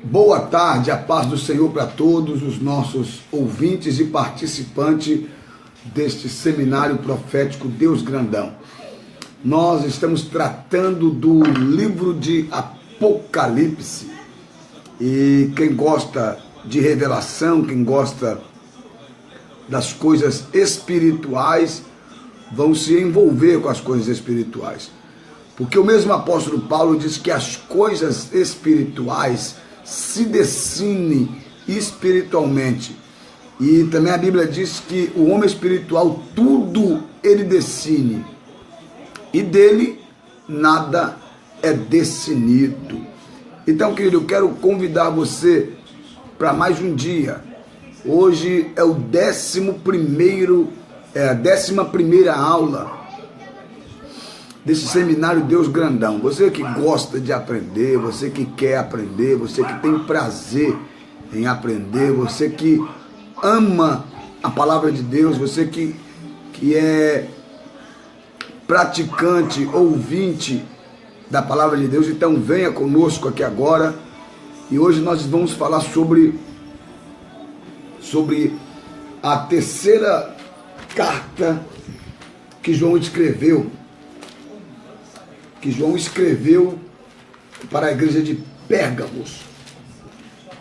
Boa tarde, a paz do Senhor para todos os nossos ouvintes e participantes deste seminário profético Deus Grandão. Nós estamos tratando do livro de Apocalipse e quem gosta de revelação, quem gosta das coisas espirituais, vão se envolver com as coisas espirituais. Porque o mesmo apóstolo Paulo diz que as coisas espirituais se definem espiritualmente. E também a Bíblia diz que o homem espiritual, tudo ele define. E dele nada é definido. Então, querido, eu quero convidar você para mais um dia. Hoje é a 11ª aula desse seminário Deus Grandão. Você que gosta de aprender, você que quer aprender, você que tem prazer em aprender, você que ama a palavra de Deus, você que é praticante, ouvinte da palavra de Deus, então venha conosco aqui agora. E hoje nós vamos falar sobre a terceira carta que João escreveu para a igreja de Pérgamos.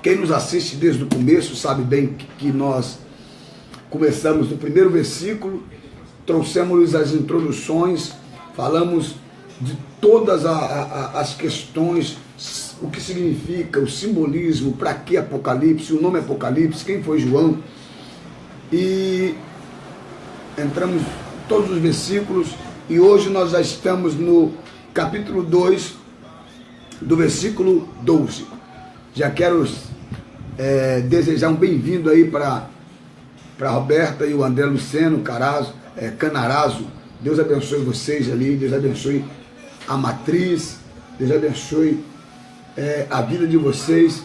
Quem nos assiste desde o começo sabe bem que nós começamos no primeiro versículo, trouxemos as introduções, falamos de todas as questões, o que significa, o simbolismo, para que Apocalipse, o nome Apocalipse, quem foi João, e entramos em todos os versículos, e hoje nós já estamos no capítulo 2, do versículo 12. Já quero desejar um bem-vindo aí para a Roberta e o André Luceno Canarazo. Deus abençoe vocês ali, Deus abençoe a matriz, Deus abençoe a vida de vocês.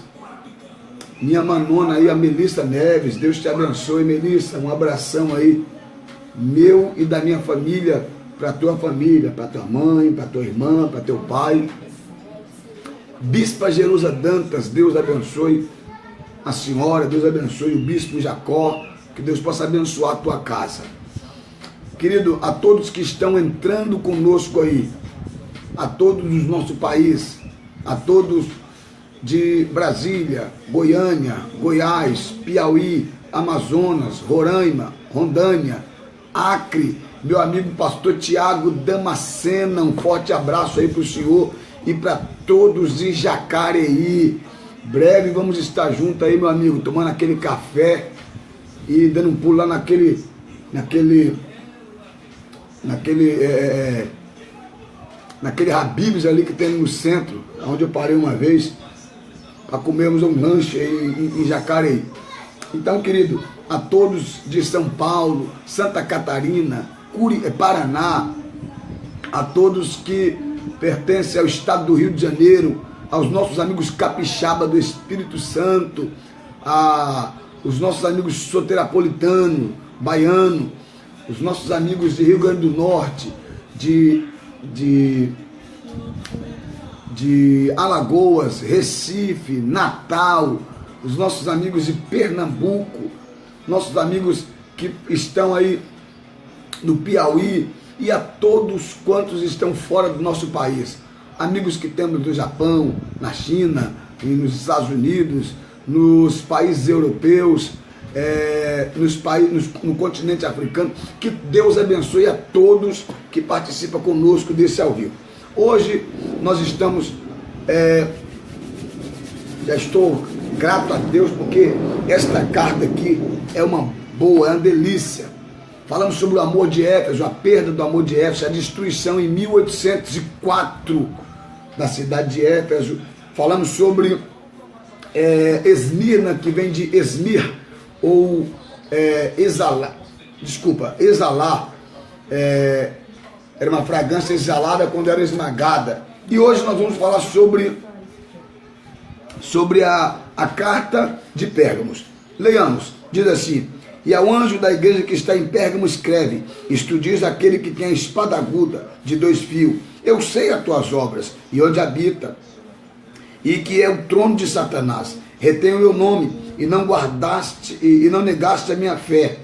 Minha manona aí, a Melissa Neves, Deus te abençoe, Melissa, um abração aí, meu e da minha família, para tua família, para tua mãe, para tua irmã, para teu pai. Bispa Jerusa Dantas, Deus abençoe a senhora, Deus abençoe o bispo Jacó, que Deus possa abençoar a tua casa. Querido, a todos que estão entrando conosco aí, a todos do nosso país, a todos de Brasília, Goiânia, Goiás, Piauí, Amazonas, Roraima, Rondônia, Acre, meu amigo pastor Tiago Damascena, um forte abraço aí para o senhor e para todos de Jacareí. Breve vamos estar juntos aí, meu amigo, tomando aquele café e dando um pulo lá naquele Habib's ali que tem no centro, onde eu parei uma vez, para comermos um lanche aí em Jacareí. Então, querido, a todos de São Paulo, Santa Catarina, Paraná, a todos que pertencem ao estado do Rio de Janeiro, aos nossos amigos capixaba do Espírito Santo, os nossos amigos soterapolitano, baiano, os nossos amigos de Rio Grande do Norte, de Alagoas, Recife, Natal, os nossos amigos de Pernambuco, nossos amigos que estão aí no Piauí e a todos quantos estão fora do nosso país. Amigos que temos no Japão, na China, nos Estados Unidos, nos países europeus, no continente africano. Que Deus abençoe a todos que participam conosco desse ao vivo. Hoje nós estamos, já estou grato a Deus porque esta carta aqui é uma boa, é uma delícia. Falamos sobre o amor de Éfeso, a perda do amor de Éfeso, a destruição em 1804 da cidade de Éfeso. Falamos sobre Esmirna, que vem de Esmir, ou exalar. Era uma fragrância exalada quando era esmagada. E hoje nós vamos falar sobre a carta de Pérgamos. Leiamos, diz assim: e ao anjo da igreja que está em Pérgamo escreve: isto diz aquele que tem a espada aguda de 2 fios, eu sei as tuas obras e onde habita, e que é o trono de Satanás. Retém o meu nome e não guardaste e não negaste a minha fé.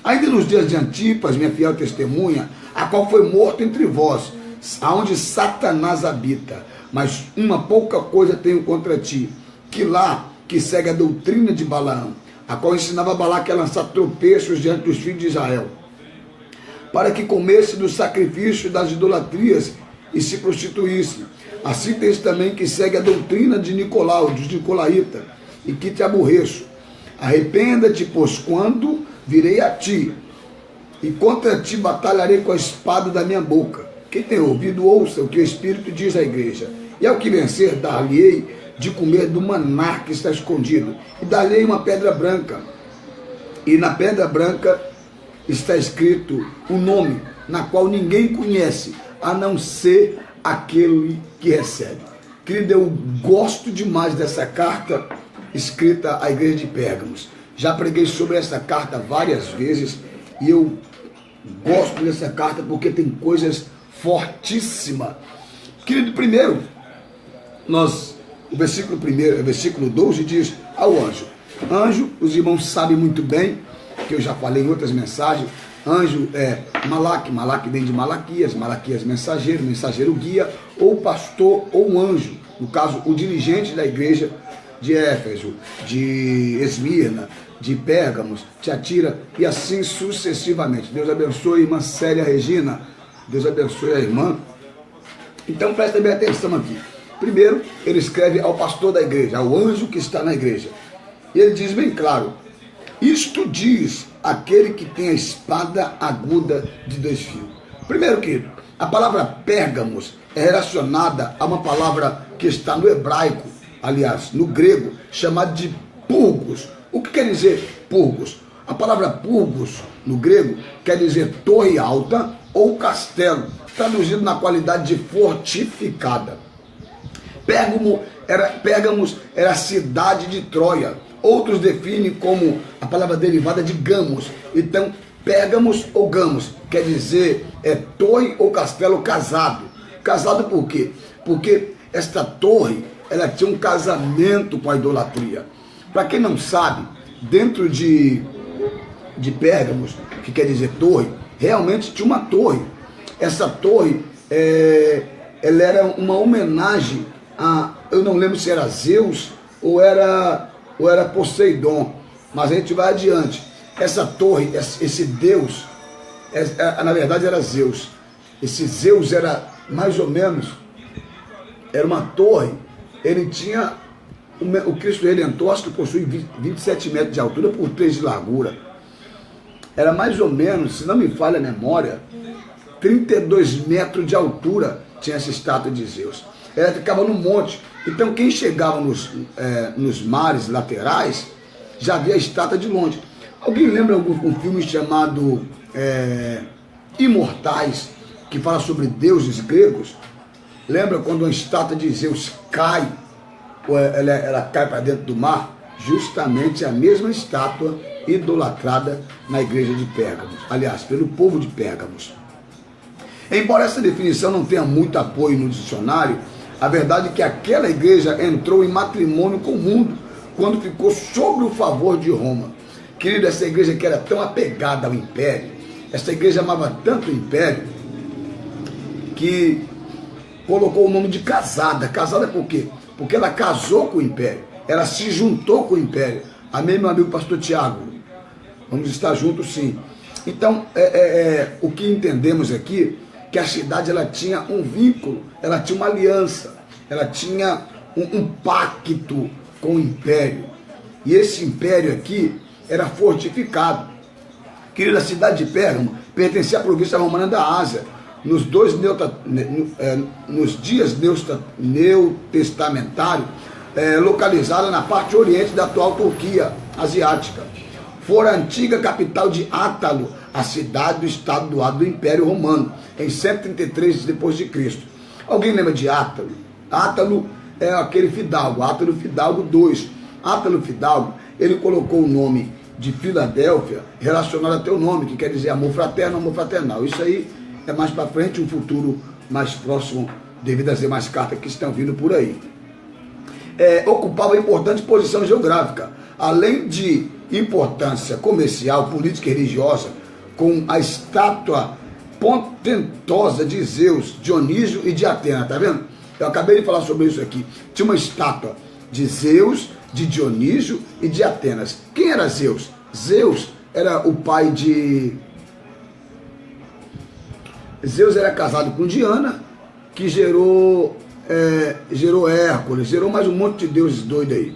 Ainda nos dias de Antipas, minha fiel testemunha, a qual foi morto entre vós, aonde Satanás habita. Mas uma pouca coisa tenho contra ti, que lá que segue a doutrina de Balaão, a qual ensinava Balaque a lançar tropeços diante dos filhos de Israel, para que comesse do sacrifício das idolatrias e se prostituísse. Assim tens também que segue a doutrina de Nicolau, dos Nicolaítas, e que te aborreço. Arrependa-te, pois quando virei a ti, e contra ti batalharei com a espada da minha boca. Quem tem ouvido, ouça o que o Espírito diz à igreja. E ao que vencer, dar-lhe-ei de comer do maná que está escondido, e dar-lhe-ei uma pedra branca. E na pedra branca está escrito um nome, na qual ninguém conhece, a não ser aquele que recebe. Querido, eu gosto demais dessa carta escrita à igreja de Pérgamos. Já preguei sobre essa carta várias vezes e eu gosto dessa carta porque tem coisas fortíssimas. Querido, primeiro, o versículo 1, versículo 12 diz ao anjo. Anjo, os irmãos sabem muito bem, que eu já falei em outras mensagens, anjo é Malaque, Malaque vem de Malaquias, Malaquias mensageiro, mensageiro guia, ou pastor ou anjo. No caso, o dirigente da igreja de Éfeso, de Esmirna, de Pérgamos, Tiatira e assim sucessivamente. Deus abençoe a irmã Célia Regina, Deus abençoe a irmã. Então presta bem atenção aqui. Primeiro, ele escreve ao pastor da igreja, ao anjo que está na igreja. E ele diz bem claro, isto diz aquele que tem a espada aguda de 2 fios. Primeiro, querido, a palavra Pérgamos é relacionada a uma palavra que está no hebraico, aliás, no grego, chamada de purgos. O que quer dizer purgos? A palavra purgos, no grego, quer dizer torre alta ou castelo, traduzido na qualidade de fortificada. Pérgamos era a cidade de Troia. Outros definem como a palavra derivada de Gamos. Então, Pérgamos ou Gamos quer dizer torre ou castelo casado. Casado por quê? Porque esta torre, ela tinha um casamento com a idolatria. Para quem não sabe, dentro de Pérgamos, que quer dizer torre, realmente tinha uma torre. Essa torre, ela era uma homenagem a, eu não lembro se era Zeus ou era Poseidon, mas a gente vai adiante. Essa torre, esse Deus, na verdade era Zeus. Esse Zeus era mais ou menos, era uma torre, ele tinha, o Cristo Redentor, acho que possui 27 metros de altura por 3 de largura. Era mais ou menos, se não me falha a memória, 32 metros de altura tinha essa estátua de Zeus. Ela ficava no monte. Então quem chegava nos mares laterais já via a estátua de longe. Alguém lembra algum filme chamado Imortais, que fala sobre deuses gregos? Lembra quando uma estátua de Zeus cai, ou ela cai para dentro do mar? Justamente a mesma estátua idolatrada na igreja de Pérgamos, aliás, pelo povo de Pérgamos. Embora essa definição não tenha muito apoio no dicionário, a verdade é que aquela igreja entrou em matrimônio com o mundo quando ficou sob o favor de Roma. Querido, essa igreja que era tão apegada ao império, essa igreja amava tanto o império, que colocou o nome de casada. Casada por quê? Porque ela casou com o império, ela se juntou com o império. Amém, meu amigo pastor Tiago? Vamos estar juntos, sim. Então, o que entendemos aqui, que a cidade ela tinha um vínculo, ela tinha uma aliança, ela tinha um pacto com o império. E esse império aqui era fortificado. Querida, a cidade de Pérgamo pertencia à província romana da Ásia. Nos dias neotestamentários, localizada na parte oriente da atual Turquia asiática. Fora a antiga capital de Átalo, a cidade do estado do lado do Império Romano, em 133 d.C. Alguém lembra de Átalo? Átalo é aquele fidalgo, Átalo Fidalgo II. Átalo Fidalgo, ele colocou o nome de Filadélfia relacionado a teu nome, que quer dizer amor fraterno, amor fraternal. Isso aí é mais para frente, um futuro mais próximo, devido às demais cartas que estão vindo por aí. ocupava importante posição geográfica, além de importância comercial, política e religiosa, com a estátua portentosa de Zeus, Dionísio e de Atena, tá vendo? Eu acabei de falar sobre isso aqui. Tinha uma estátua de Zeus, de Dionísio e de Atenas. Quem era Zeus? Zeus era o pai de... Zeus era casado com Diana, que gerou Hércules, gerou mais um monte de deuses doidos aí.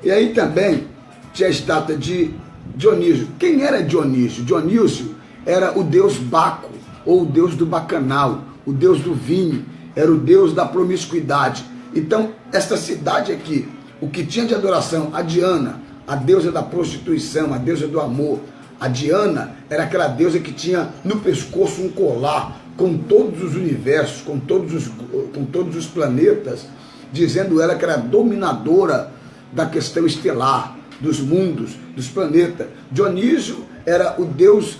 E aí também tinha a estátua de Dionísio. Quem era Dionísio? Dionísio era o deus Baco, ou o deus do bacanal, o deus do vinho, era o deus da promiscuidade. Então, esta cidade aqui, o que tinha de adoração, a Diana, a deusa da prostituição, a deusa do amor. A Diana era aquela deusa que tinha no pescoço um colar com todos os universos, com todos os planetas, dizendo ela que era dominadora da questão estelar, dos mundos, dos planetas. Dionísio era o deus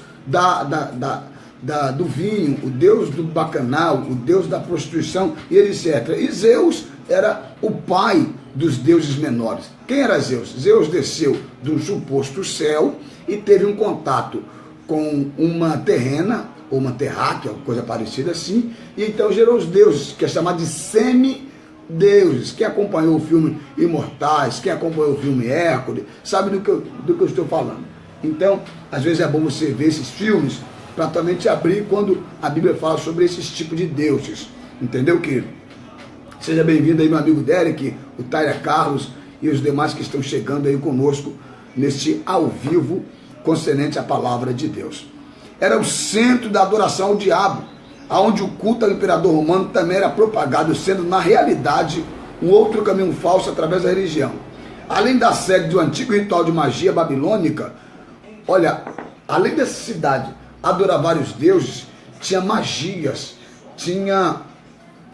do vinho, o deus do bacanal, o deus da prostituição e etc. E Zeus era o pai dos deuses menores. Quem era Zeus? Zeus desceu de um suposto céu e teve um contato com uma terrena, ou uma terráquea, coisa parecida assim, e então gerou os deuses, que é chamado de semideuses. Quem acompanhou o filme Imortais, quem acompanhou o filme Hércules, sabe do que eu estou falando. Então, às vezes é bom você ver esses filmes para também te abrir quando a Bíblia fala sobre esses tipos de deuses. Entendeu, querido? Seja bem-vindo aí, meu amigo Derek, o Taira Carlos e os demais que estão chegando aí conosco neste ao vivo concernente à palavra de Deus. Era o centro da adoração ao diabo, onde o culto ao imperador romano também era propagado, sendo na realidade um outro caminho falso através da religião. Além da sede do antigo ritual de magia babilônica, olha, além dessa cidade adorar vários deuses, tinha magias, tinha...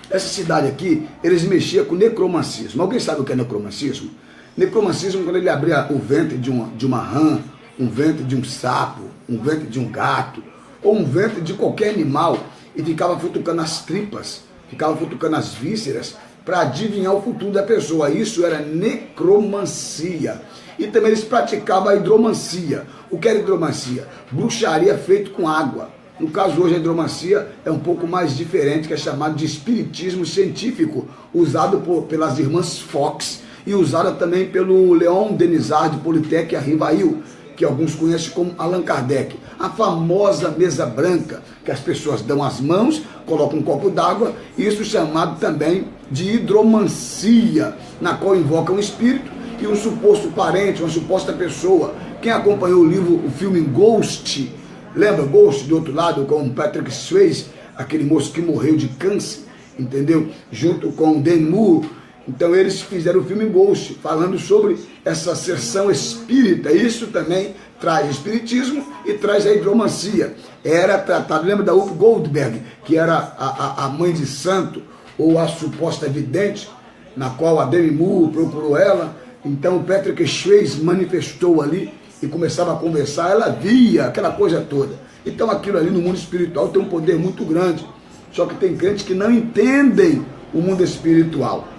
Essa cidade aqui, eles mexiam com necromancismo. Alguém sabe o que é necromancismo? Necromancismo, quando ele abria o ventre de uma rã, um ventre de um sapo, um ventre de um gato, ou um ventre de qualquer animal, e ficava futucando as tripas, ficava futucando as vísceras, para adivinhar o futuro da pessoa. Isso era necromancia. E também eles praticavam a hidromancia. O que era hidromancia? Bruxaria feita com água. No caso hoje a hidromancia é um pouco mais diferente, que é chamado de espiritismo científico, usado pelas irmãs Fox e usada também pelo Leon Denisard de Polytech e Rivail, que alguns conhecem como Allan Kardec. A famosa mesa branca, que as pessoas dão as mãos, colocam um copo d'água, isso chamado também de hidromancia, na qual invoca um espírito e um suposto parente, uma suposta pessoa. Quem acompanhou o filme Ghost, lembra Ghost, do outro lado, com o Patrick Swayze, aquele moço que morreu de câncer, entendeu? Junto com o Demi Moore. Então eles fizeram o filme Ghost, falando sobre essa sessão espírita. Isso também traz espiritismo e traz a hidromancia. Era tratado, lembra da Whoopi Goldberg, que era a mãe de santo, ou a suposta vidente, na qual a Demi Moore procurou ela. Então o Patrick Swayze manifestou ali e começava a conversar, ela via aquela coisa toda. Então aquilo ali no mundo espiritual tem um poder muito grande. Só que tem crentes que não entendem o mundo espiritual.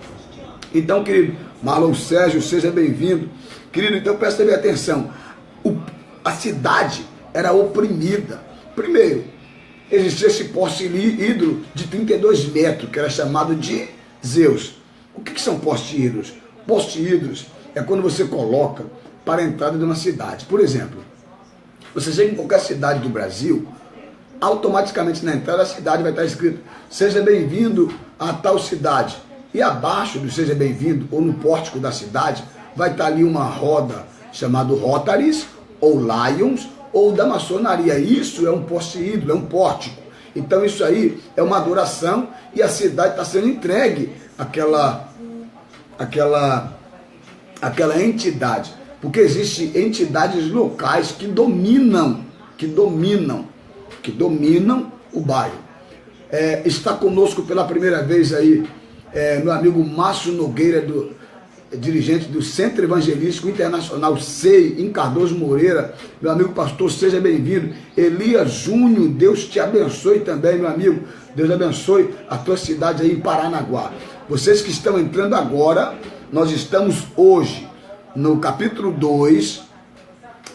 Então, querido Marlon Sérgio, seja bem-vindo. Querido, então presta bem atenção. A cidade era oprimida. Primeiro, existia esse poste hidro de 32 metros, que era chamado de Zeus. O que são postes hidros? Postes hidros é quando você coloca para a entrada de uma cidade. Por exemplo, você chega em qualquer cidade do Brasil, automaticamente na entrada da cidade vai estar escrito: seja bem-vindo a tal cidade. E abaixo do seja bem-vindo, ou no pórtico da cidade, vai estar ali uma roda chamada Rotaries, ou Lions, ou da maçonaria. Isso é um poste hidro, é um pórtico. Então isso aí é uma adoração e a cidade está sendo entregue àquela entidade. Porque existem entidades locais que dominam o bairro. Está conosco pela primeira vez aí meu amigo Márcio Nogueira, dirigente do Centro Evangelístico Internacional SEI, em Cardoso Moreira. Meu amigo pastor, seja bem-vindo. Elias Júnior, Deus te abençoe também, meu amigo. Deus abençoe a tua cidade aí em Paranaguá. Vocês que estão entrando agora, Nós estamos hoje no capítulo 2,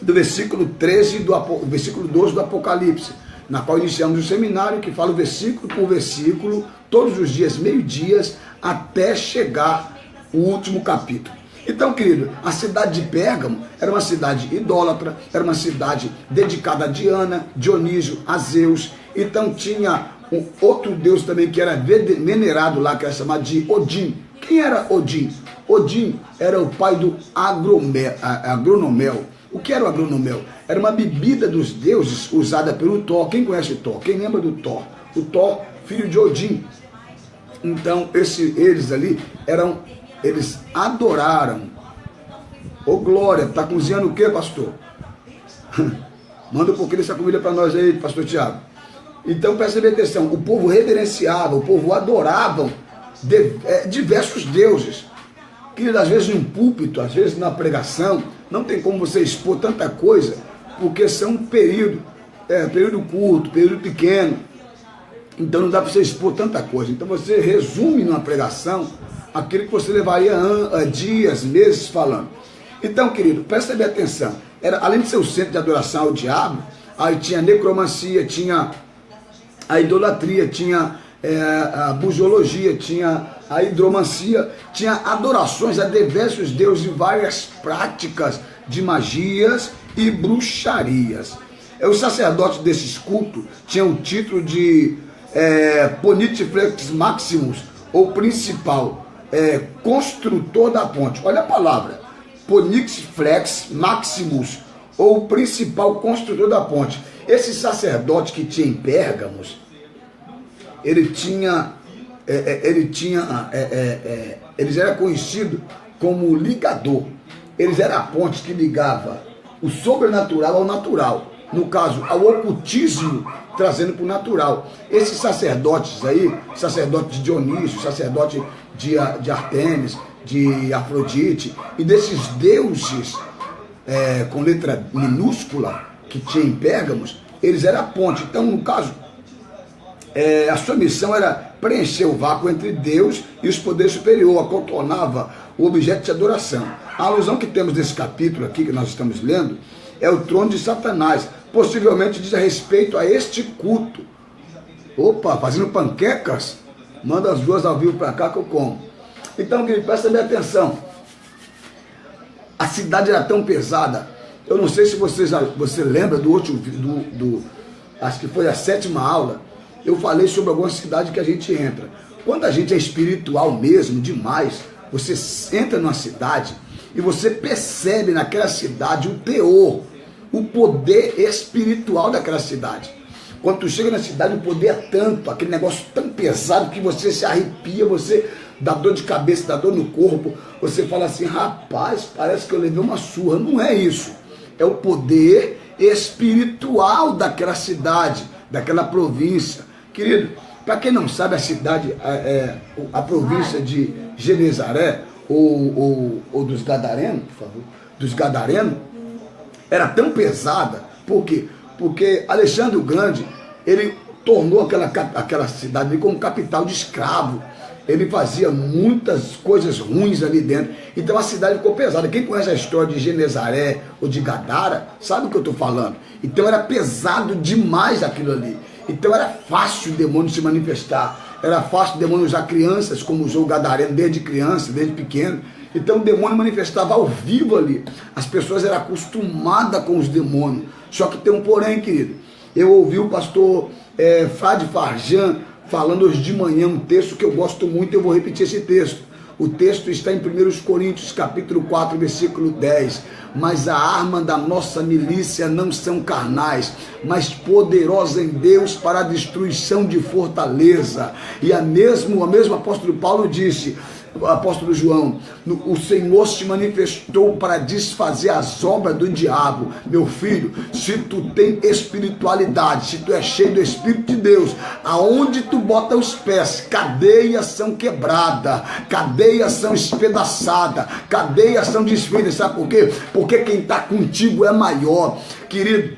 do versículo 13, versículo 12 do Apocalipse, na qual iniciamos o seminário que fala versículo por versículo, todos os dias, meio-dias, até chegar o último capítulo. Então, querido, a cidade de Pérgamo era uma cidade idólatra, era uma cidade dedicada a Diana, Dionísio, a Zeus. Então tinha um outro deus também que era venerado lá, que era chamado de Odin. Quem era Odin? Odin era o pai do agronomel. O que era o agronomel? Era uma bebida dos deuses usada pelo Thor. Quem conhece o Thor? Quem lembra do Thor? O Thor, filho de Odin. Então, eles ali eles adoraram. Ô glória, tá cozinhando o que, pastor? Manda um pouquinho dessa comida para nós aí, pastor Tiago. Então, presta bem atenção, o povo reverenciava, o povo adorava diversos deuses. Que às vezes em um púlpito, às vezes na pregação, não tem como você expor tanta coisa, porque são período curto, período pequeno. Então não dá para você expor tanta coisa. Então você resume numa pregação aquilo que você levaria dias, meses falando. Então, querido, presta bem atenção. Além de ser o centro de adoração ao diabo, aí tinha a necromancia, tinha a idolatria, tinha a bujologia, tinha a hidromancia, tinha adorações a diversos deuses e várias práticas de magias e bruxarias. Os sacerdotes desses cultos tinham o título de Pontifex Maximus, ou principal, construtor da ponte. Olha a palavra, Pontifex Maximus, ou principal construtor da ponte. Esse sacerdote que tinha em Pérgamos, eles eram conhecidos como ligador. Eles eram a ponte que ligava o sobrenatural ao natural. No caso, ao ocultismo, trazendo para o natural. Esses sacerdotes aí, sacerdote de Dionísio, sacerdote de Artemis, de Afrodite, e desses deuses com letra minúscula que tinha em Pérgamos, eles eram a ponte. Então, no caso, a sua missão era preencher o vácuo entre Deus e os poderes superiores, contornava o objeto de adoração. A alusão que temos desse capítulo aqui, que nós estamos lendo, é o trono de Satanás. Possivelmente diz a respeito a este culto. Opa, fazendo panquecas? Manda as duas ao vivo para cá que eu como. Então, querido, presta bem atenção. A cidade era tão pesada. Eu não sei se você lembra do último, acho que foi a 7ª aula, eu falei sobre alguma cidade que a gente entra. Quando a gente é espiritual mesmo, demais, você entra numa cidade e você percebe naquela cidade o teor, o poder espiritual daquela cidade. Quando tu chega na cidade, o poder é tanto, aquele negócio tão pesado que você se arrepia, você dá dor de cabeça, dá dor no corpo, você fala assim, rapaz, parece que eu levei uma surra. Não é isso. É o poder espiritual daquela cidade, daquela província. Querido, para quem não sabe, a cidade, a província de Genezaré, ou dos Gadarenos, por favor, dos Gadarenos, era tão pesada. Por quê? Porque Alexandre o Grande, ele tornou aquela cidade como capital de escravo. Ele fazia muitas coisas ruins ali dentro. Então a cidade ficou pesada. Quem conhece a história de Genezaré ou de Gadara, sabe o que eu estou falando. Então era pesado demais aquilo ali. Então era fácil o demônio se manifestar. Era fácil o demônio usar crianças, como usou o Gadareno desde criança, desde pequeno. Então o demônio manifestava ao vivo ali. As pessoas eram acostumadas com os demônios. Só que tem um porém, querido. Eu ouvi o pastor Frade Farjan falando hoje de manhã um texto que eu gosto muito, eu vou repetir esse texto. O texto está em 1 Coríntios, capítulo 4, versículo 10. Mas a arma da nossa milícia não são carnais, mas poderosa em Deus para a destruição de fortaleza. E o mesmo apóstolo Paulo disse, o apóstolo João, o Senhor se manifestou para desfazer as obras do diabo. Meu filho, se tu tem espiritualidade, se tu é cheio do Espírito de Deus, aonde tu bota os pés, cadeias são quebradas, cadeias são espedaçadas, cadeias são desfeitas. Sabe por quê? Porque quem está contigo é maior. Querido,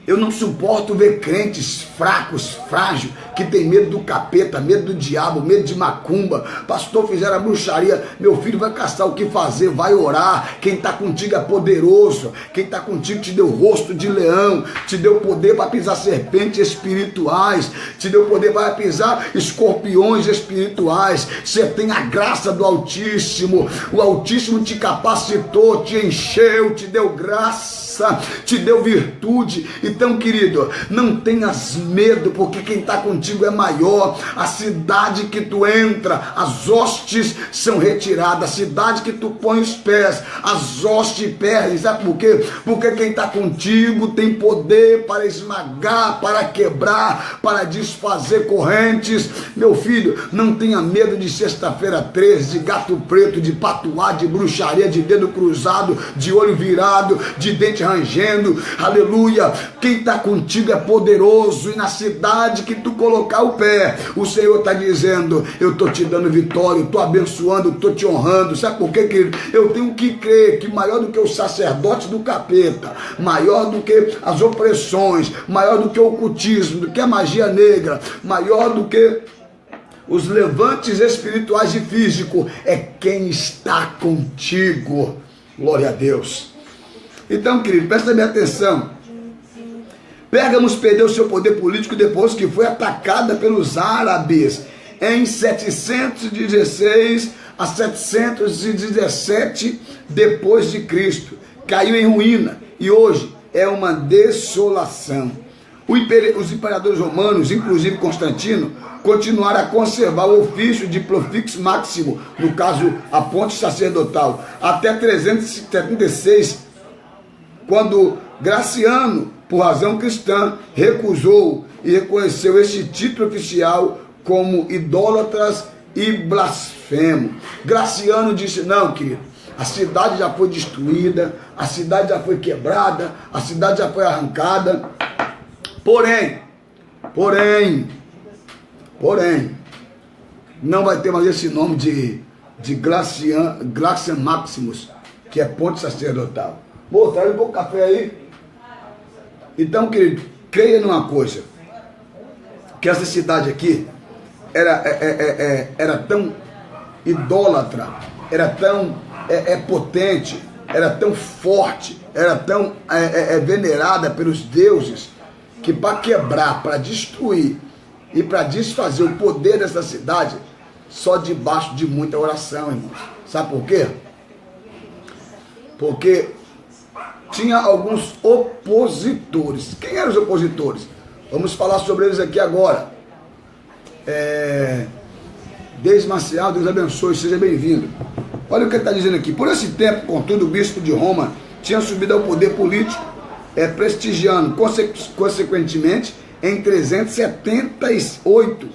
Eu não suporto ver crentes fracos, frágeis, que tem medo do capeta, medo do diabo, medo de macumba. Pastor, fizeram a bruxaria, meu filho vai caçar o que fazer, vai orar. Quem está contigo é poderoso. Quem está contigo te deu rosto de leão, te deu poder para pisar serpentes espirituais, te deu poder para pisar escorpiões espirituais. Você tem a graça do Altíssimo. O Altíssimo te capacitou, te encheu, te deu graça, te deu virtude. Então, querido, não tenhas medo, porque quem está contigo é maior. A cidade que tu entra, as hostes são retiradas. A cidade que tu põe os pés, as hostes perdem. Sabe por quê? Porque quem está contigo tem poder para esmagar, para quebrar, para desfazer correntes. Meu filho, não tenha medo de sexta-feira 13, de gato preto, de patuá, de bruxaria, de dedo cruzado, de olho virado, de dente rangendo. Aleluia! Quem está contigo é poderoso, e na cidade que tu colocar o pé, o Senhor está dizendo: eu estou te dando vitória, estou abençoando, estou te honrando. Sabe por quê, querido? Eu tenho que crer que maior do que o sacerdote do capeta, maior do que as opressões, maior do que o ocultismo, do que a magia negra, maior do que os levantes espirituais e físicos, é quem está contigo. Glória a Deus. Então, querido, presta bem atenção. Pérgamos perdeu seu poder político depois que foi atacada pelos árabes em 716 a 717 depois de Cristo. Caiu em ruína e hoje é uma desolação. Os imperadores romanos, inclusive Constantino, continuaram a conservar o ofício de Profix Máximo, no caso a ponte sacerdotal, até 376, quando Graciano, por razão cristã, recusou e reconheceu este título oficial como idólatras e blasfemo. Graciano disse: não, querido, a cidade já foi destruída, a cidade já foi quebrada, a cidade já foi arrancada. Porém, não vai ter mais esse nome de Gracian Maximus, que é ponte sacerdotal. Pô, traz um pouco de café aí. Então, querido, creia numa coisa, que essa cidade aqui era tão idólatra, era tão potente, era tão forte, era tão venerada pelos deuses, que para quebrar, para destruir e para desfazer o poder dessa cidade, só debaixo de muita oração, irmãos. Sabe por quê? Porque tinha alguns opositores. Quem eram os opositores? Vamos falar sobre eles aqui agora. Deis Marcial, Deus abençoe, seja bem-vindo. Olha o que ele está dizendo aqui. Por esse tempo, contudo, o bispo de Roma tinha subido ao poder político, prestigiando, consequentemente, em 378,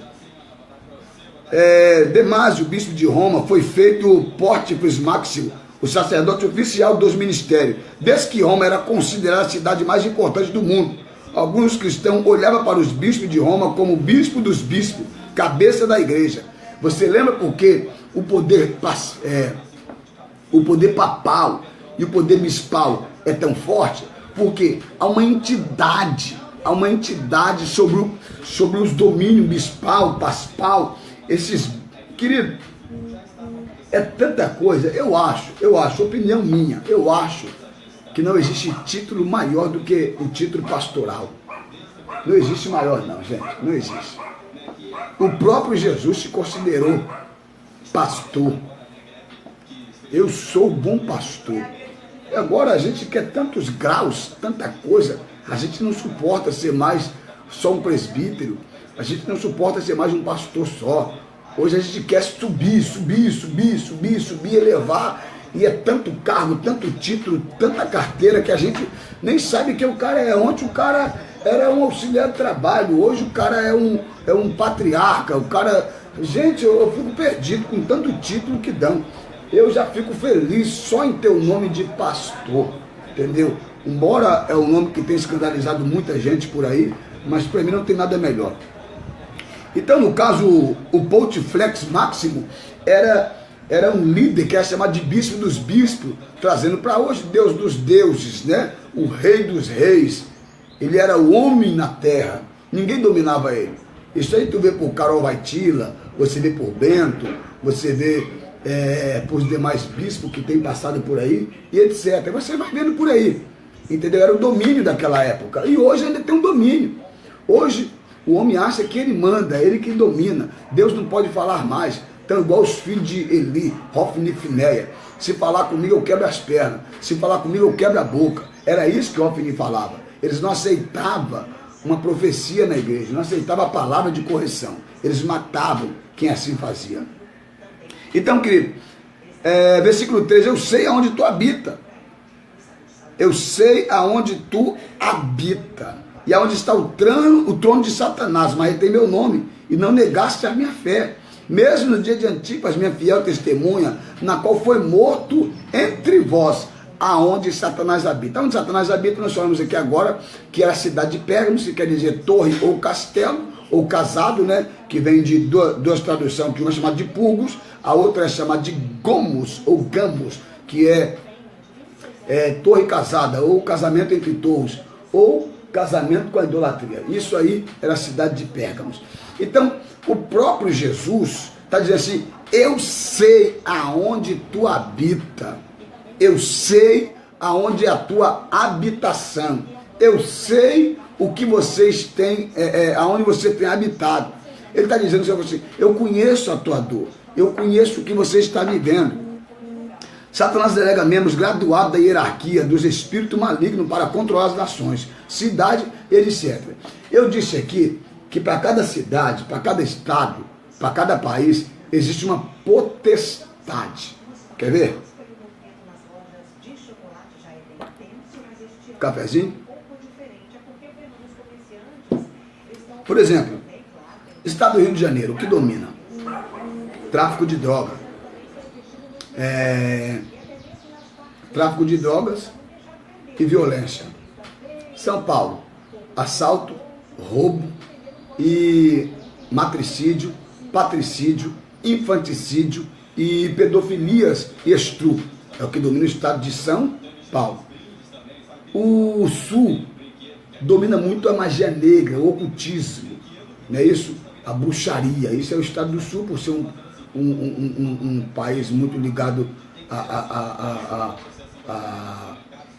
Demásio, bispo de Roma, foi feito Pontífice Máximo, o sacerdote oficial dos ministérios, desde que Roma era considerada a cidade mais importante do mundo. Alguns cristãos olhavam para os bispos de Roma como bispo dos bispos, cabeça da igreja. Você lembra por que o poder papal e o poder bispal é tão forte? Porque há uma entidade sobre os domínios bispal, paspal, esses, querido, é tanta coisa. Eu acho, opinião minha, eu acho que não existe título maior do que o título pastoral. Não existe maior não, gente, não existe. O próprio Jesus se considerou pastor. Eu sou o bom pastor. E agora a gente quer tantos graus, tanta coisa, a gente não suporta ser mais só um presbítero, a gente não suporta ser mais um pastor só. Hoje a gente quer subir, elevar, e é tanto cargo, tanto título, tanta carteira, que a gente nem sabe quem o cara é. Ontem o cara era um auxiliar de trabalho, hoje o cara é um patriarca, o cara... Gente, eu fico perdido com tanto título que dão. Eu já fico feliz só em ter o nome de pastor, entendeu? Embora é um nome que tem escandalizado muita gente por aí, mas para mim não tem nada melhor. Então, no caso, o Pontifex Máximo era um líder que era chamado de bispo dos bispos, trazendo para hoje Deus dos deuses, né? O rei dos reis. Ele era o homem na terra. Ninguém dominava ele. Isso aí tu vê por Carol Wojtyla, você vê por Bento, você vê por os demais bispos que têm passado por aí, e etc. Você vai vendo por aí. Entendeu? Era o domínio daquela época. E hoje ainda tem um domínio. Hoje o homem acha que ele manda, é ele que domina. Deus não pode falar mais. Então, igual os filhos de Eli, Hofni e Finéia. Se falar comigo, eu quebro as pernas. Se falar comigo, eu quebro a boca. Era isso que Hofni falava. Eles não aceitavam uma profecia na igreja, não aceitavam a palavra de correção. Eles matavam quem assim fazia. Então, querido, versículo 3, eu sei aonde tu habita. Eu sei aonde tu habita. E aonde está o trono de Satanás, mas retém meu nome, e não negaste a minha fé. Mesmo no dia de Antipas, minha fiel testemunha, na qual foi morto entre vós, aonde Satanás habita. Onde Satanás habita, nós falamos aqui agora, que é a cidade de Pérgamo, se quer dizer torre ou castelo, ou casado, né? Que vem de duas traduções, que uma é chamada de Purgos, a outra é chamada de Gomos, ou Gamos, que é torre casada, ou casamento entre torres, ou casamento com a idolatria. Isso aí era a cidade de Pérgamo. Então, o próprio Jesus está dizendo assim, eu sei aonde tu habita, eu sei aonde é a tua habitação, eu sei o que vocês têm, aonde você tem habitado. Ele está dizendo assim, eu conheço a tua dor, eu conheço o que você está vivendo. Satanás delega membros graduados da hierarquia dos espíritos malignos para controlar as nações, cidade e etc. Eu disse aqui que para cada cidade, para cada estado, para cada país, existe uma potestade. Quer ver? Cafezinho? Por exemplo, estado do Rio de Janeiro, o que domina? Tráfico de droga. Tráfico de drogas e violência. São Paulo, assalto, roubo e matricídio, patricídio, infanticídio e pedofilias e estupro. É o que domina o estado de São Paulo. O Sul domina muito a magia negra, o ocultismo, não é isso? A bruxaria. Isso é o estado do Sul, por ser um país muito ligado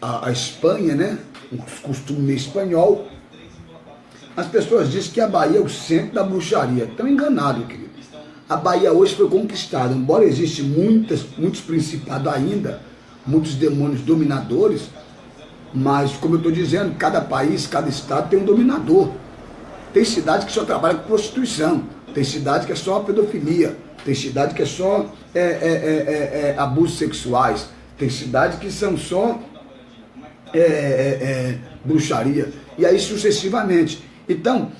à Espanha, né? Um costume espanhol. As pessoas dizem que a Bahia é o centro da bruxaria. Estão enganados, querido. A Bahia hoje foi conquistada. Embora existam muitos principados ainda, muitos demônios dominadores, mas, como eu estou dizendo, cada país, cada estado tem um dominador. Tem cidade que só trabalha com prostituição. Tem cidade que é só pedofilia. Tem cidade que é só abusos sexuais. Tem cidade que são só bruxaria. E aí sucessivamente. Então,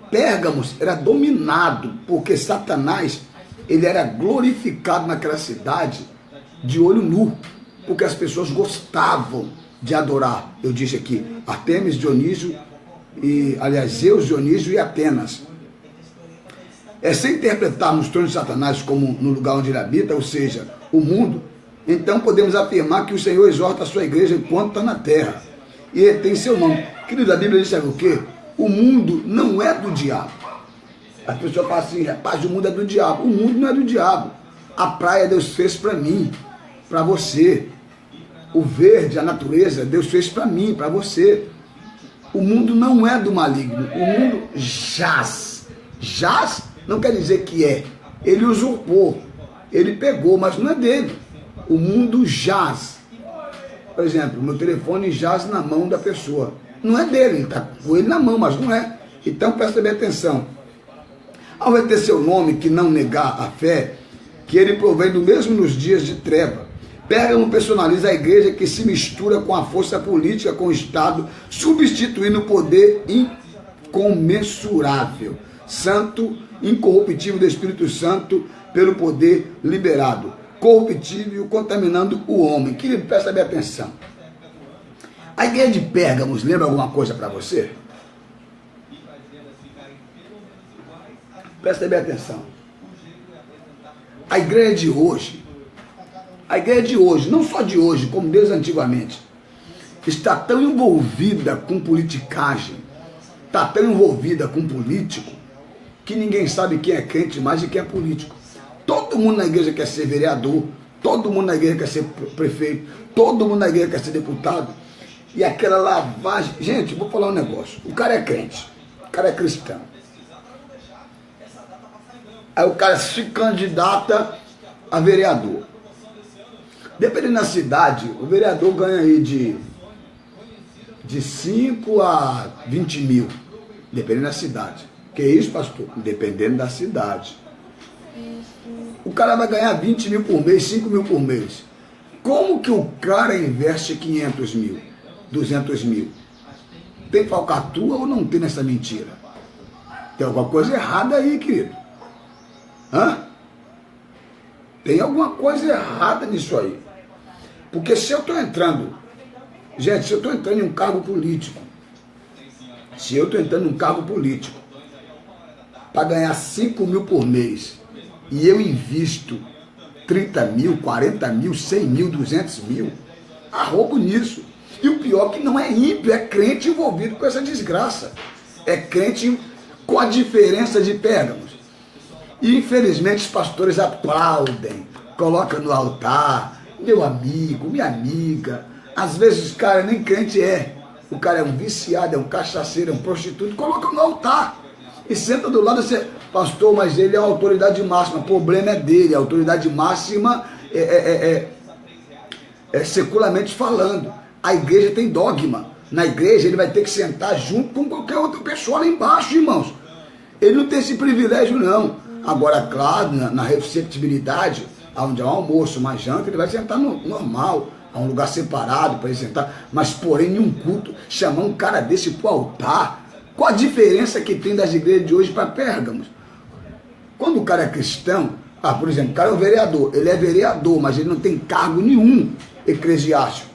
Pérgamos era dominado porque Satanás, ele era glorificado naquela cidade de olho nu. Porque as pessoas gostavam de adorar. Eu disse aqui, Artemis, Dionísio, Zeus, Dionísio e Atenas. Se interpretarmos o trono de Satanás como no lugar onde ele habita, ou seja, o mundo, então podemos afirmar que o Senhor exorta a sua igreja enquanto está na terra. E ele tem seu nome. Querido, a Bíblia diz, sabe o quê? O mundo não é do diabo. As pessoas falam assim, rapaz, o mundo é do diabo. O mundo não é do diabo. A praia Deus fez para mim, para você. O verde, a natureza, Deus fez para mim, para você. O mundo não é do maligno. O mundo jaz. Jaz não quer dizer que é. Ele usurpou. Ele pegou, mas não é dele. O mundo jaz. Por exemplo, o meu telefone jaz na mão da pessoa. Não é dele, ele está com ele na mão, mas não é. Então presta bem atenção. Ao reter seu nome, que não negar a fé, que ele provém do mesmo nos dias de treva. Pérgamo personaliza a igreja que se mistura com a força política, com o Estado, substituindo o poder incomensurável, santo, incorruptível do Espírito Santo, pelo poder liberado, corruptível, contaminando o homem. Querido, presta bem atenção. A igreja de Pérgamos lembra alguma coisa para você? Presta bem atenção. A igreja de hoje, não só de hoje, como desde antigamente, está tão envolvida com politicagem, está tão envolvida com político, que ninguém sabe quem é crente mais e quem é político. Todo mundo na igreja quer ser vereador, todo mundo na igreja quer ser prefeito, todo mundo na igreja quer ser deputado. E aquela lavagem... Gente, vou falar um negócio. O cara é crente, o cara é cristão. Aí o cara se candidata a vereador. Dependendo da cidade, o vereador ganha aí de 5 a 20 mil. Dependendo da cidade. Que isso, pastor? Dependendo da cidade. O cara vai ganhar 20 mil por mês, 5 mil por mês. Como que o cara investe 500 mil, 200 mil? Tem falcatrua ou não tem nessa mentira? Tem alguma coisa errada aí, querido. Hã? Tem alguma coisa errada nisso aí. Porque se eu estou entrando... Gente, se eu estou entrando em um cargo político, para ganhar 5 mil por mês, e eu invisto 30 mil, 40 mil, 100 mil, 200 mil, arrobo nisso. E o pior é que não é ímpio, é crente envolvido com essa desgraça. É crente com a diferença de Pérgamos. E infelizmente os pastores aplaudem, colocam no altar, meu amigo, minha amiga. Às vezes o cara nem crente é. O cara é um viciado, é um cachaceiro, é um prostituto, coloca no altar. E senta do lado, você, pastor, mas ele é a autoridade máxima. O problema é dele, a autoridade máxima é secularmente falando. A igreja tem dogma. Na igreja ele vai ter que sentar junto com qualquer outra pessoa lá embaixo, irmãos. Ele não tem esse privilégio, não. Agora, claro, na receptibilidade, onde há um almoço, uma janta, ele vai sentar no normal. Há um lugar separado para ele sentar. Mas, porém, em um culto, chamar um cara desse para o altar. Qual a diferença que tem das igrejas de hoje para Pérgamos? Quando o cara é cristão, por exemplo, o cara é um vereador. Ele é vereador, mas ele não tem cargo nenhum eclesiástico.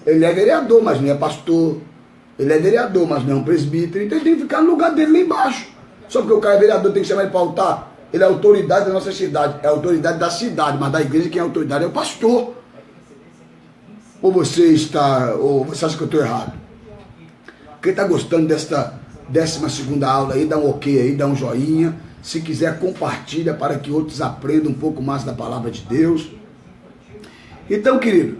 Ele é vereador, mas não é pastor. Ele é vereador, mas não é um presbítero. Então ele tem que ficar no lugar dele lá embaixo. Só porque o cara é vereador, tem que chamar ele para o altar. Ele é a autoridade da nossa cidade. É a autoridade da cidade, mas da igreja quem é a autoridade é o pastor. Ou você acha que eu estou errado? Quem está gostando desta 12ª aula aí, dá um ok aí, dá um joinha. Se quiser, compartilha para que outros aprendam um pouco mais da palavra de Deus. Então, querido,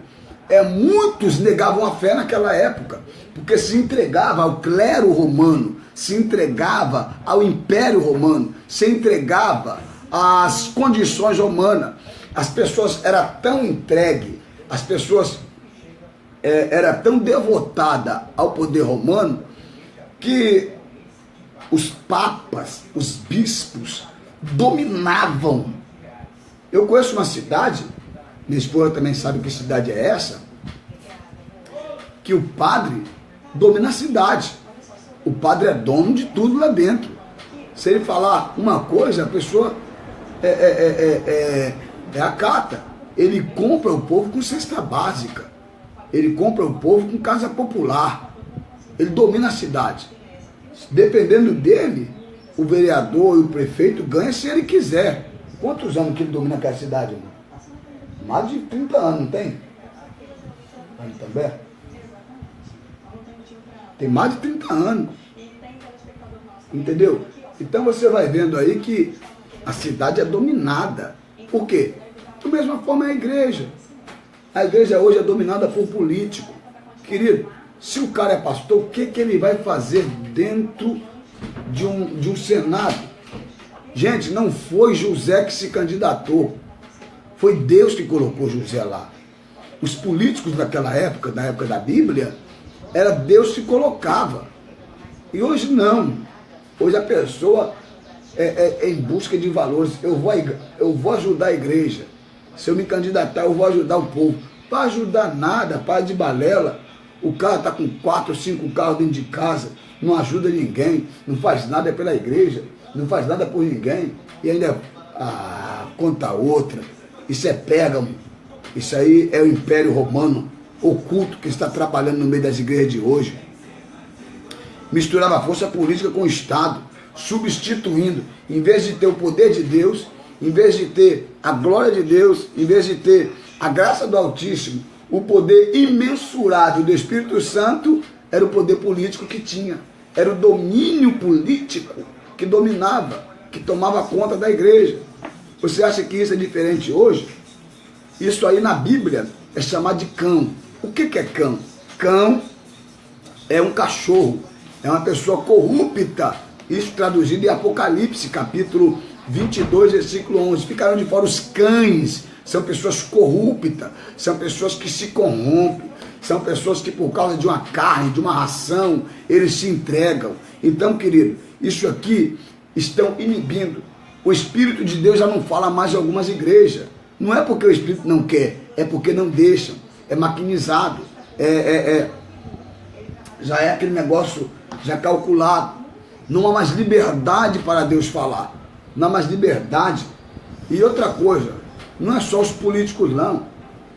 muitos negavam a fé naquela época, porque se entregava ao clero romano, se entregava ao império romano, se entregava às condições romanas. As pessoas eram tão entregues, as pessoas eram tão devotadas ao poder romano, que os papas, os bispos, dominavam. Eu conheço uma cidade, minha esposa também sabe que cidade é essa, que o padre domina a cidade. O padre é dono de tudo lá dentro. Se ele falar uma coisa, a pessoa acata. Ele compra o povo com cesta básica. Ele compra o povo com casa popular. Ele domina a cidade. Dependendo dele, o vereador e o prefeito ganham se ele quiser. Quantos anos que ele domina aquela cidade, irmão? Mais de 30 anos, não tem? Aí também? Tem mais de 30 anos. Entendeu? Então você vai vendo aí que a cidade é dominada. Por quê? Da mesma forma é a igreja. A igreja hoje é dominada por político. Querido, se o cara é pastor, o que ele vai fazer dentro de um senado? Gente, não foi José que se candidatou. Foi Deus que colocou José lá. Os políticos daquela época, na época da Bíblia, era Deus que colocava. E hoje não. Hoje a pessoa é em busca de valores. Eu vou ajudar a igreja. Se eu me candidatar, eu vou ajudar o povo. Para ajudar nada, para de balela. O cara está com 4 ou 5 carros dentro de casa, não ajuda ninguém, não faz nada pela igreja, não faz nada por ninguém, e ainda conta outra. Isso é Pérgamo. Isso aí é o Império Romano oculto que está trabalhando no meio das igrejas de hoje. Misturava a força política com o Estado, substituindo, em vez de ter o poder de Deus, em vez de ter a glória de Deus, em vez de ter A graça do Altíssimo, o poder imensurável do Espírito Santo, era o poder político que tinha. Era o domínio político que dominava, que tomava conta da igreja. Você acha que isso é diferente hoje? Isso aí na Bíblia é chamado de cão. O que é cão? Cão é um cachorro, é uma pessoa corrupta. Isso traduzido em Apocalipse, capítulo 22, versículo 11. Ficaram de fora os cães. São pessoas corruptas, são pessoas que se corrompem, são pessoas que por causa de uma carne, de uma ração, eles se entregam. Então, querido, isso aqui estão inibindo. O Espírito de Deus já não fala mais em algumas igrejas. Não é porque o Espírito não quer, é porque não deixam. É maquinizado, já é aquele negócio já calculado. Não há mais liberdade para Deus falar. Não há mais liberdade. E outra coisa, não é só os políticos não,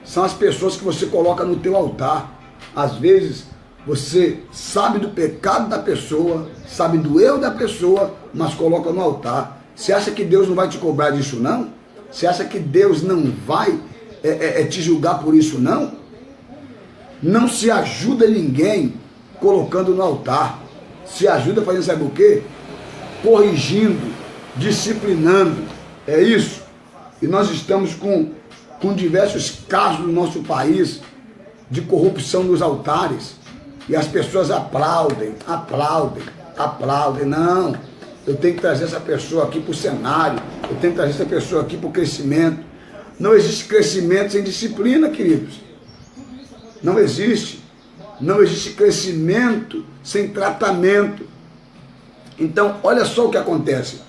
são as pessoas que você coloca no teu altar. Às vezes você sabe do pecado da pessoa, sabe do erro da pessoa, mas coloca no altar. Você acha que Deus não vai te cobrar disso não? Você acha que Deus não vai te julgar por isso não? Não se ajuda ninguém colocando no altar. Se ajuda fazendo sabe o quê? Corrigindo, disciplinando. É isso. E nós estamos com diversos casos no nosso país de corrupção nos altares. E as pessoas aplaudem. Não, eu tenho que trazer essa pessoa aqui para o cenário. Eu tenho que trazer essa pessoa aqui para o crescimento. Não existe crescimento sem disciplina, queridos. Não existe. Não existe crescimento sem tratamento. Então, olha só o que acontece.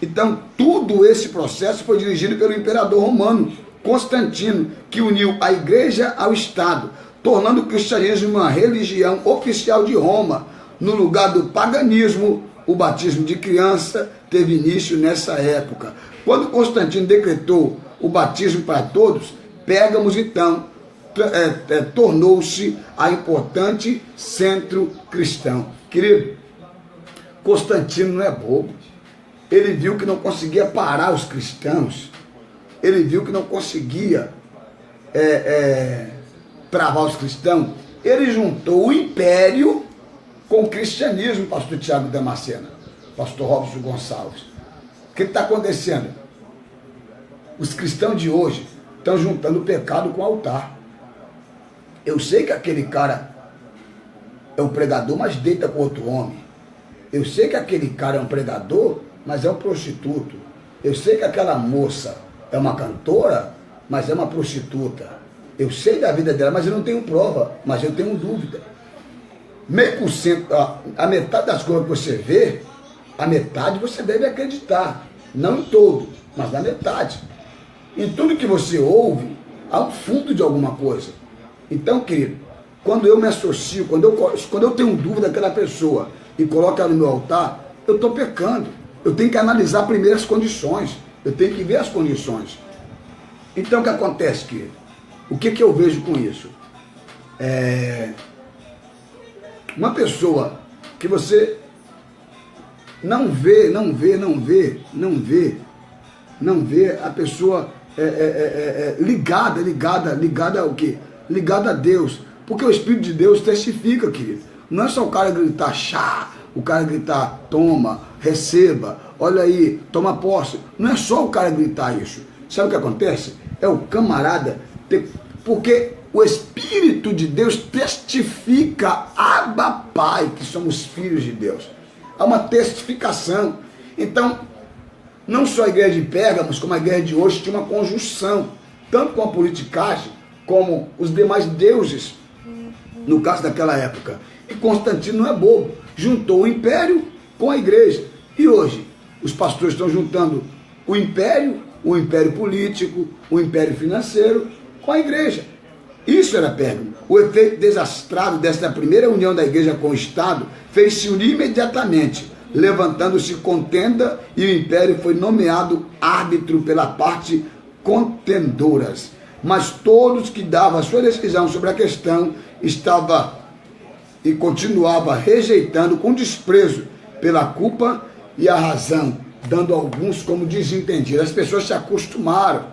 Então, tudo esse processo foi dirigido pelo imperador romano, Constantino, que uniu a igreja ao Estado, tornando o cristianismo uma religião oficial de Roma. No lugar do paganismo, o batismo de criança teve início nessa época. Quando Constantino decretou o batismo para todos, Pérgamos, então, tornou-se a importante centro cristão. Querido, Constantino não é bobo. Ele viu que não conseguia parar os cristãos. Ele viu que não conseguia travar os cristãos. Ele juntou o império com o cristianismo, pastor Tiago Damascena, pastor Robson Gonçalves. O que está acontecendo? Os cristãos de hoje estão juntando o pecado com o altar. Eu sei que aquele cara é um pregador, mas deita com outro homem. Eu sei que aquele cara é um pregador, mas é um prostituto. Eu sei que aquela moça é uma cantora, mas é uma prostituta. Eu sei da vida dela, mas eu não tenho prova, mas eu tenho dúvida. 0,5%, a metade das coisas que você vê, a metade você deve acreditar. Não em todo, mas na metade. Em tudo que você ouve, há um fundo de alguma coisa. Então, querido, quando eu me associo, quando eu tenho dúvida daquela pessoa e coloco ela no meu altar, eu estou pecando. Eu tenho que analisar primeiro as condições. Eu tenho que ver as condições. Então, o que acontece, querido? O que eu vejo com isso? Uma pessoa que você não vê a pessoa ligada ao quê? Ligada a Deus. Porque o Espírito de Deus testifica, querido. Não é só o cara gritar chá, o cara gritar toma, receba, olha aí, toma posse. Não é só o cara gritar isso. Sabe o que acontece? É o camarada porque o Espírito de Deus testifica, Abba Pai, que somos filhos de Deus. Há uma testificação. Então, não só a igreja de Pérgamos, como a igreja de hoje tinha uma conjunção, tanto com a politicagem, como os demais deuses, no caso daquela época. E Constantino não é bobo, juntou o império com a igreja. E hoje, os pastores estão juntando o império político, o império financeiro com a igreja. Isso era Pérgamo. O efeito desastrado desta primeira união da igreja com o Estado fez-se unir imediatamente, levantando-se contenda, e o império foi nomeado árbitro pela parte contendoras. Mas todos que davam a sua decisão sobre a questão estava e continuava rejeitando com desprezo pela culpa e a razão, dando alguns como desentendidos. As pessoas se acostumaram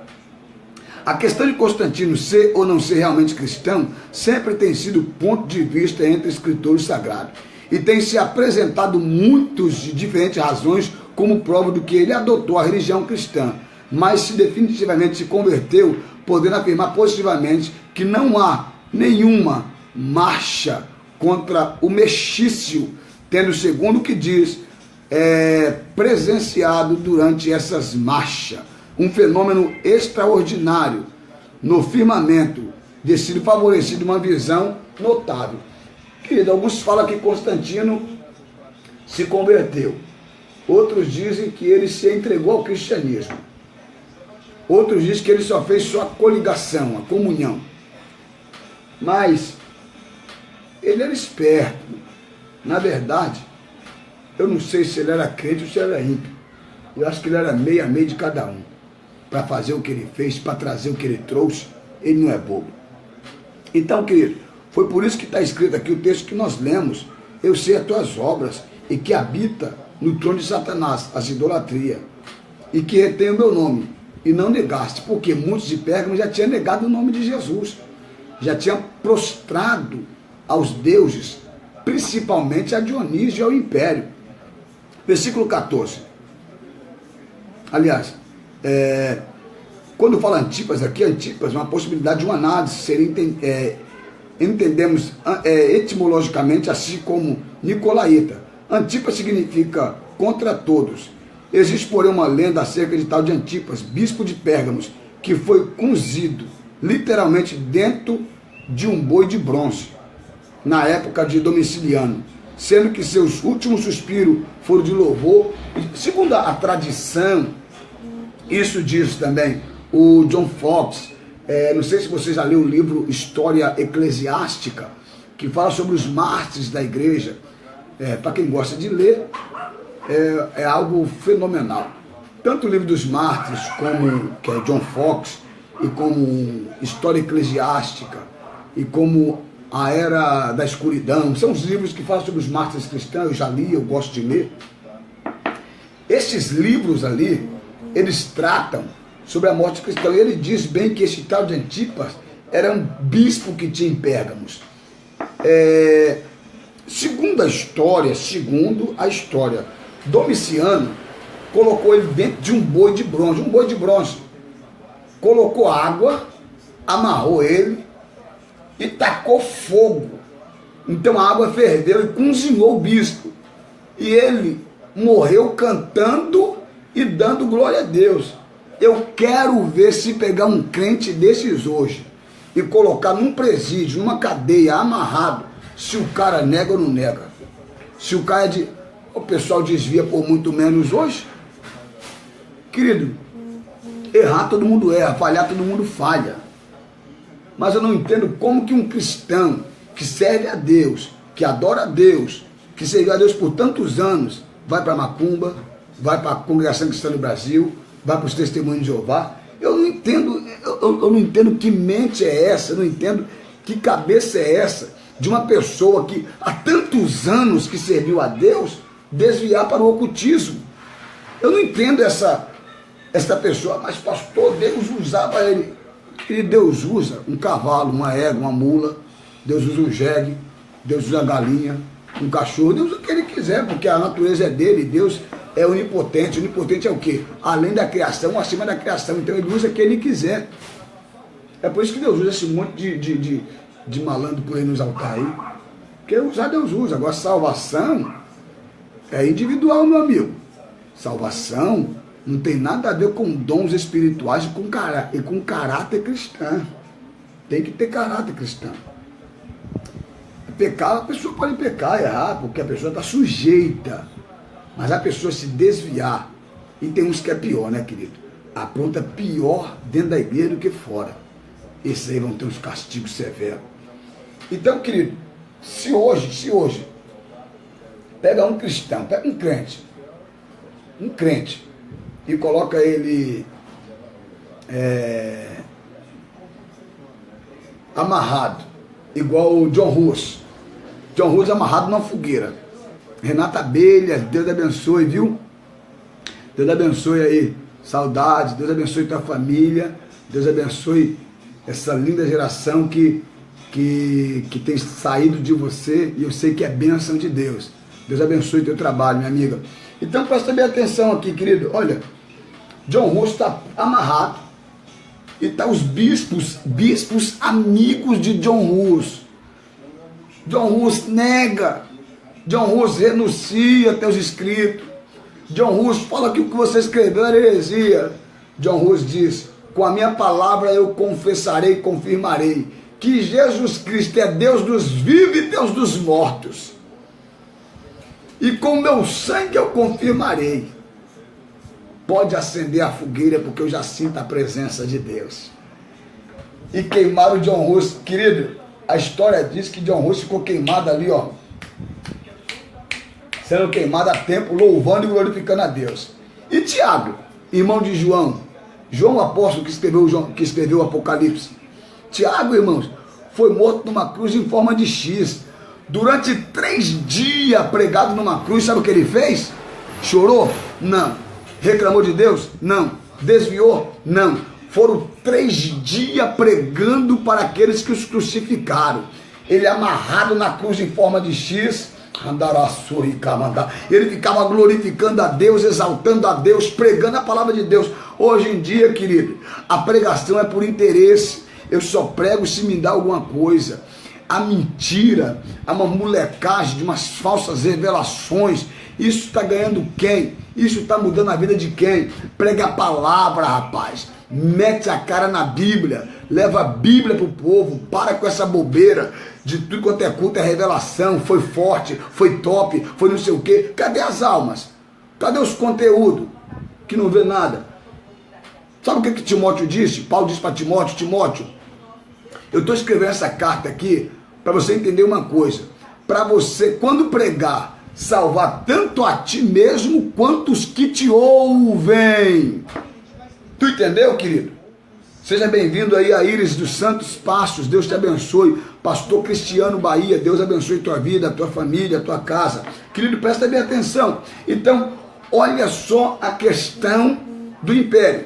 A questão de Constantino ser ou não ser realmente cristão sempre tem sido ponto de vista entre escritores sagrados. E tem se apresentado muitas de diferentes razões como prova do que ele adotou a religião cristã, mas se definitivamente se converteu, podendo afirmar positivamente que não há nenhuma marcha contra o mexício, tendo, segundo o que diz, presenciado durante essas marchas um fenômeno extraordinário no firmamento, de sido favorecido uma visão notável. Querido, alguns falam que Constantino se converteu, outros dizem que ele se entregou ao cristianismo, outros dizem que ele só fez sua coligação, a comunhão, mas ele era esperto. Na verdade, eu não sei se ele era crente ou se ele era ímpio. Eu acho que ele era meio a meio de cada um. Para fazer o que ele fez, para trazer o que ele trouxe, ele não é bobo. Então, querido, foi por isso que está escrito aqui o texto que nós lemos: eu sei as tuas obras, e que habita no trono de Satanás, as idolatrias, e que retém o meu nome, e não negaste, porque muitos de Pérgamo já tinham negado o nome de Jesus, já tinham prostrado aos deuses, principalmente a Dionísio e ao império. Versículo 14. Aliás, quando fala Antipas aqui, Antipas é uma possibilidade de uma análise, entendemos etimologicamente assim como Nicolaíta. Antipas significa contra todos. Existe, porém, uma lenda acerca de tal de Antipas, bispo de Pérgamos, que foi cozido literalmente dentro de um boi de bronze, na época de Domiciliano, sendo que seus últimos suspiros foram de louvor. Segundo a tradição, isso diz também o John Fox, não sei se você já leu o livro História Eclesiástica, que fala sobre os mártires da igreja. Para quem gosta de ler, é algo fenomenal. Tanto o livro dos mártires, como que é John Fox, e como História Eclesiástica, e como A Era da Escuridão, são os livros que falam sobre os mártires cristãos. Eu já li, eu gosto de ler. Esses livros ali, eles tratam sobre a morte cristã. E ele diz bem que esse tal de Antipas era um bispo que tinha em Pérgamos. Segundo a história, Domiciano colocou ele dentro de um boi de bronze, colocou água, amarrou ele e tacou fogo. Então a água ferveu e cozinhou o bispo, e ele morreu cantando e dando glória a Deus. Eu quero ver se pegar um crente desses hoje e colocar num presídio, numa cadeia, amarrado, se o cara nega ou não nega. Se o cara o pessoal desvia por muito menos hoje. Querido, errar todo mundo erra, falhar todo mundo falha. Mas eu não entendo como que um cristão que serve a Deus, que adora a Deus, que serviu a Deus por tantos anos, vai para Macumba, vai para a Congregação Cristã do Brasil, vai para os Testemunhos de Jeová. Eu não entendo que mente é essa, eu não entendo que cabeça é essa de uma pessoa que há tantos anos que serviu a Deus desviar para o ocultismo. Eu não entendo essa pessoa. Mas pastor, Deus usava ele. E Deus usa um cavalo, uma égua, uma mula, Deus usa um jegue, Deus usa a galinha, um cachorro, Deus usa o que ele quiser, porque a natureza é dele, Deus é onipotente. Onipotente é o quê? Além da criação, acima da criação. Então ele usa o que ele quiser. É por isso que Deus usa esse monte de malandro por aí nos altares aí. Porque usar Deus usa. Agora salvação é individual, meu amigo. Salvação não tem nada a ver com dons espirituais e com caráter cristão. Tem que ter caráter cristão. Pecar, a pessoa pode pecar, errar, porque a pessoa está sujeita. Mas a pessoa se desviar, e tem uns que é pior, né, querido? Apronta pior dentro da igreja do que fora. Esses aí vão ter uns castigos severos. Então, querido, se hoje, pega um cristão, pega um crente, e coloca ele amarrado, igual o John Hus amarrado numa fogueira. Renata Abelha, Deus abençoe, viu? Deus abençoe aí, saudades, Deus abençoe tua família. Deus abençoe essa linda geração que tem saído de você, e eu sei que é bênção de Deus. Deus abençoe o teu trabalho, minha amiga. Então presta bem atenção aqui, querido. Olha, John Russo está amarrado e está os bispos amigos de John Russo. John Russo nega, John Russo renuncia até os escritos. John Russo fala que o que você escreveu era heresia. John Russo diz: com a minha palavra eu confessarei e confirmarei que Jesus Cristo é Deus dos vivos e Deus dos mortos. E com o meu sangue eu confirmarei. Pode acender a fogueira, porque eu já sinto a presença de Deus. E queimaram o John Russo. Querido, a história diz que John Russo ficou queimado ali, ó, sendo queimado a tempo, louvando e glorificando a Deus. E Tiago, irmão de João, o apóstolo que escreveu o Apocalipse. Tiago, irmãos, foi morto numa cruz em forma de X. Durante 3 dias pregado numa cruz, sabe o que ele fez? Chorou? Não. Reclamou de Deus? Não. Desviou? Não. Foram 3 dias pregando para aqueles que os crucificaram. Ele amarrado na cruz em forma de X, ele ficava glorificando a Deus, exaltando a Deus, pregando a palavra de Deus. Hoje em dia, querido, a pregação é por interesse. Eu só prego se me dá alguma coisa. A mentira, a uma molecagem de umas falsas revelações, isso está ganhando quem? Isso está mudando a vida de quem? Prega a palavra, rapaz. Mete a cara na Bíblia, leva a Bíblia para o povo, para com essa bobeira de tudo quanto é culto, é revelação, foi forte, foi top, foi não sei o quê. Cadê as almas? Cadê os conteúdos? Que não vê nada. Sabe o que Timóteo disse? Paulo disse para Timóteo: Timóteo, eu estou escrevendo essa carta aqui para você entender uma coisa. Para você, quando pregar, salvar tanto a ti mesmo quanto os que te ouvem. Tu entendeu, querido? Seja bem-vindo aí a Íris dos Santos Passos. Deus te abençoe. Pastor Cristiano Bahia, Deus abençoe tua vida, tua família, tua casa. Querido, presta bem atenção. Então, olha só a questão do império.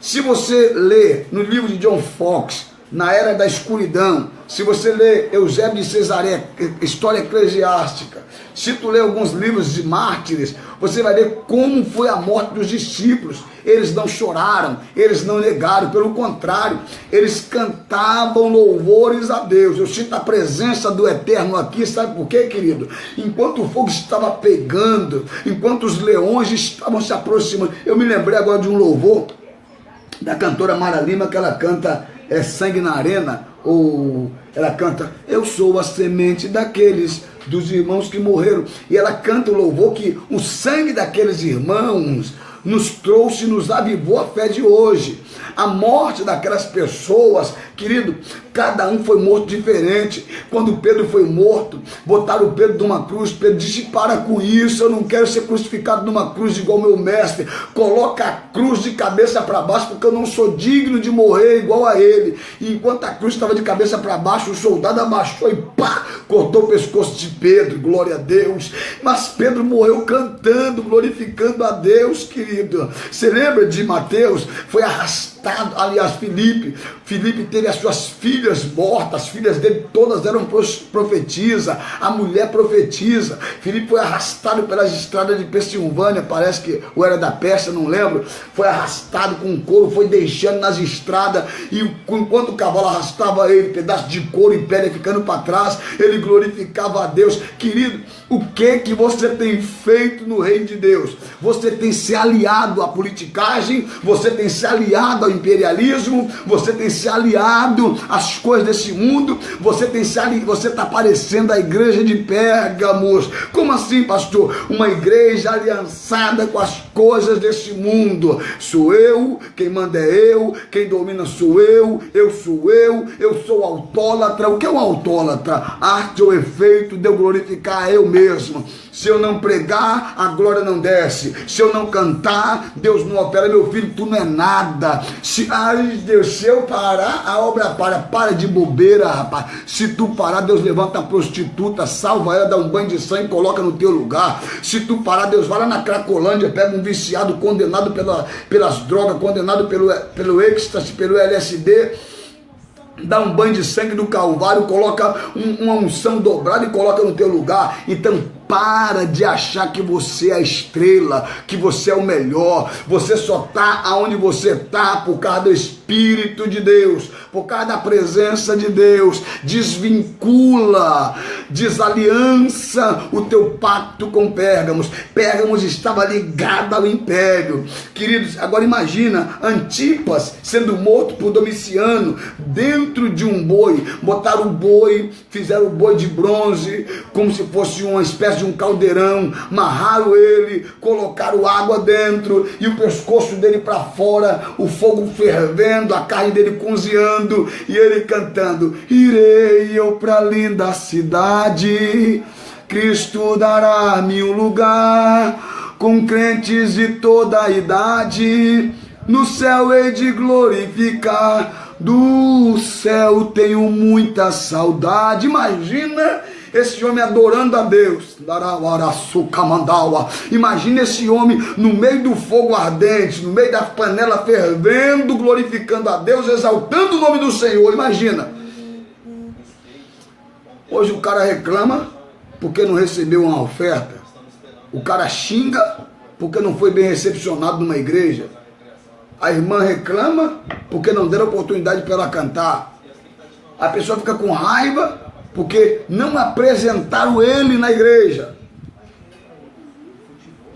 Se você ler no livro de John Fox, Na Era da Escuridão, se você ler Eusébio de Cesareia, História Eclesiástica, se tu ler alguns livros de mártires, você vai ver como foi a morte dos discípulos. Eles não choraram, eles não negaram, pelo contrário, eles cantavam louvores a Deus. Eu sinto a presença do Eterno aqui, sabe por quê, querido? Enquanto o fogo estava pegando, enquanto os leões estavam se aproximando, eu me lembrei agora de um louvor da cantora Mara Lima, que ela canta Sangue na Arena, ou ela canta Eu sou a semente daqueles, dos irmãos que morreram, e ela canta o louvor que o sangue daqueles irmãos nos trouxe, nos avivou a fé de hoje. A morte daquelas pessoas, querido, cada um foi morto diferente. Quando Pedro foi morto, botaram o Pedro numa cruz. Pedro disse: para com isso, eu não quero ser crucificado numa cruz igual meu mestre. Coloca a cruz de cabeça para baixo, porque eu não sou digno de morrer igual a ele. E enquanto a cruz estava de cabeça para baixo, o soldado abaixou e pá, cortou o pescoço de Pedro. Glória a Deus. Mas Pedro morreu cantando, glorificando a Deus, querido. Você lembra de Mateus? Foi arrastado. Aliás, Filipe teve as suas filhas mortas, as filhas dele todas eram profetisa, a mulher profetiza. Filipe foi arrastado pelas estradas de Pensilvânia, parece que ou era da Pérsia, não lembro. Foi arrastado com couro, foi deixando nas estradas, e enquanto o cavalo arrastava ele, pedaço de couro e pedra ficando para trás, ele glorificava a Deus. Querido, o que você tem feito no reino de Deus? Você tem se aliado à politicagem, você tem se aliado ao imperialismo, você tem se aliado às coisas desse mundo, você está parecendo a igreja de Pérgamos. Como assim, pastor? Uma igreja aliançada com as coisas desse mundo. Sou eu, quem manda é eu, quem domina sou eu sou autólatra. O que é um autólatra? Arte ou efeito de eu glorificar eu mesmo. Se eu não pregar, a glória não desce. Se eu não cantar, Deus não opera. Meu filho, tu não é nada. Se eu parar, a obra para de bobeira, rapaz. Se tu parar, Deus levanta a prostituta, salva ela, dá um banho de sangue e coloca no teu lugar. Se tu parar, Deus vai lá na Cracolândia, pega um viciado condenado pelas drogas, condenado pelo êxtase, pelo LSD, dá um banho de sangue do Calvário, coloca uma unção dobrada e coloca no teu lugar. Então para de achar que você é a estrela, que você é o melhor. Você só está aonde você está por causa do Espírito de Deus, por causa da presença de Deus. Desvincula, desaliança o teu pacto com Pérgamos. Pérgamos estava ligado ao império. Queridos, agora imagina Antipas sendo morto por Domiciano dentro de um boi. Botaram o boi, fizeram o boi de bronze, como se fosse uma espécie de um caldeirão, amarraram ele, colocaram água dentro e o pescoço dele para fora, o fogo fervendo, a carne dele cozinhando e ele cantando: irei eu para a linda cidade, Cristo dará-me um lugar, com crentes de toda a idade, no céu hei de glorificar, do céu tenho muita saudade. Imagina esse homem adorando a Deus. Imagina esse homem no meio do fogo ardente, no meio da panela fervendo, glorificando a Deus, exaltando o nome do Senhor. Imagina. Hoje o cara reclama porque não recebeu uma oferta. O cara xinga porque não foi bem recepcionado numa igreja. A irmã reclama porque não deram oportunidade para ela cantar. A pessoa fica com raiva porque não apresentaram ele na igreja.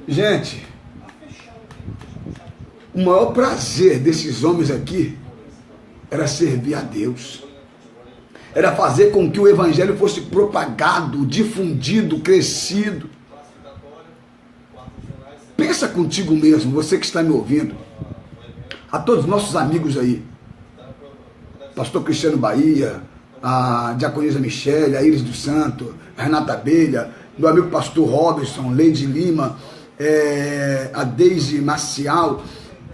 Gente, o maior prazer desses homens aqui era servir a Deus. Era fazer com que o evangelho fosse propagado, difundido, crescido. Pensa contigo mesmo, você que está me ouvindo. A todos os nossos amigos aí. Pastor Cristiano Bahia, a Diaconisa Michele, a Iris do Santo, a Renata Abelha, meu amigo pastor Robson, Leide Lima, a Deise Maciel,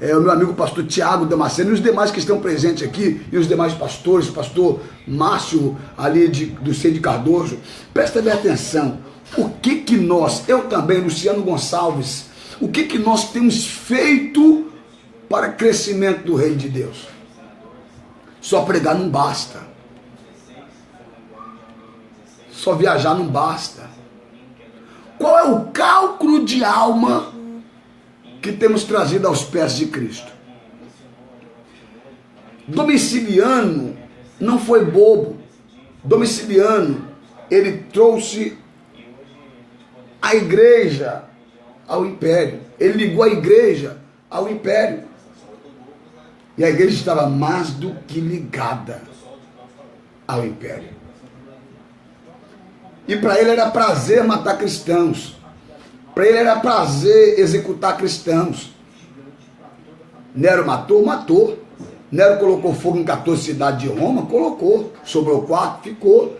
o meu amigo pastor Tiago Damasceno e os demais que estão presentes aqui, e os demais pastores, o pastor Márcio ali do Cid Cardoso. Presta bem atenção, o que nós, eu também, Luciano Gonçalves, o que nós temos feito para crescimento do reino de Deus? Só pregar não basta. Só viajar não basta. Qual é o cálculo de alma que temos trazido aos pés de Cristo? Domiciliano não foi bobo. Domiciliano, ele trouxe a igreja ao império. Ele ligou a igreja ao império. E a igreja estava mais do que ligada ao império. E para ele era prazer matar cristãos. Para ele era prazer executar cristãos. Nero matou? Matou. Nero colocou fogo em 14 cidades de Roma? Colocou. Sobrou 4? Ficou.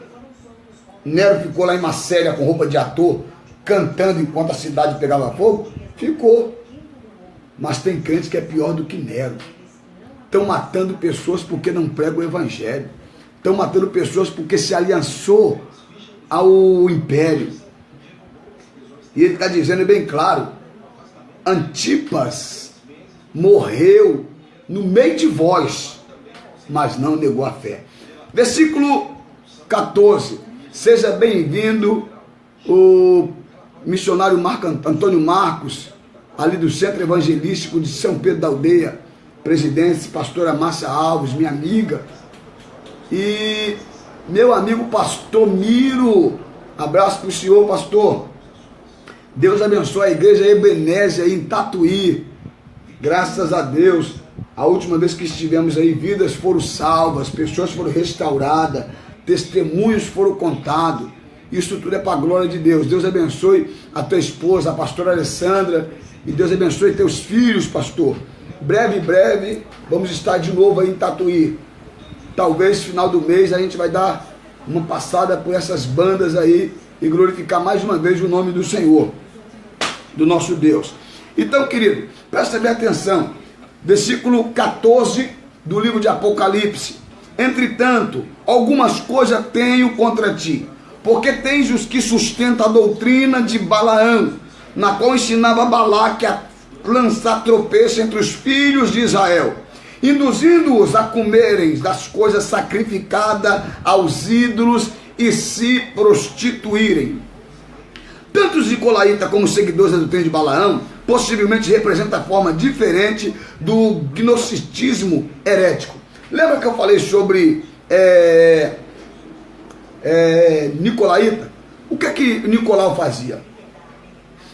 Nero ficou lá em Macélia com roupa de ator, cantando enquanto a cidade pegava fogo? Ficou. Mas tem crentes que é pior do que Nero. Estão matando pessoas porque não pregam o evangelho. Estão matando pessoas porque se aliançou ao império. E ele está dizendo bem claro: Antipas morreu no meio de vós, mas não negou a fé. Versículo 14. Seja bem-vindo o missionário Antônio Marcos, ali do Centro Evangelístico de São Pedro da Aldeia, presidente, pastora Márcia Alves, minha amiga, e meu amigo pastor Miro. Abraço para o senhor, pastor. Deus abençoe a igreja Ebenezer aí em Tatuí. Graças a Deus, a última vez que estivemos aí, vidas foram salvas, pessoas foram restauradas, testemunhos foram contados. Isso tudo é para a glória de Deus. Deus abençoe a tua esposa, a pastora Alessandra, e Deus abençoe teus filhos, pastor. Breve, vamos estar de novo aí em Tatuí. Talvez final do mês a gente vai dar uma passada por essas bandas aí e glorificar mais uma vez o nome do Senhor, do nosso Deus. Então, querido, presta bem atenção. versículo 14 do livro de Apocalipse. Entretanto, algumas coisas tenho contra ti, porque tens os que sustentam a doutrina de Balaão, na qual ensinava Balaque a lançar tropeço entre os filhos de Israel, induzindo-os a comerem das coisas sacrificadas aos ídolos e se prostituírem. Tanto os nicolaítas como os seguidores da doutrina de Balaão possivelmente representam a forma diferente do gnosticismo herético. Lembra que eu falei sobre Nicolaíta? O que é que Nicolau fazia?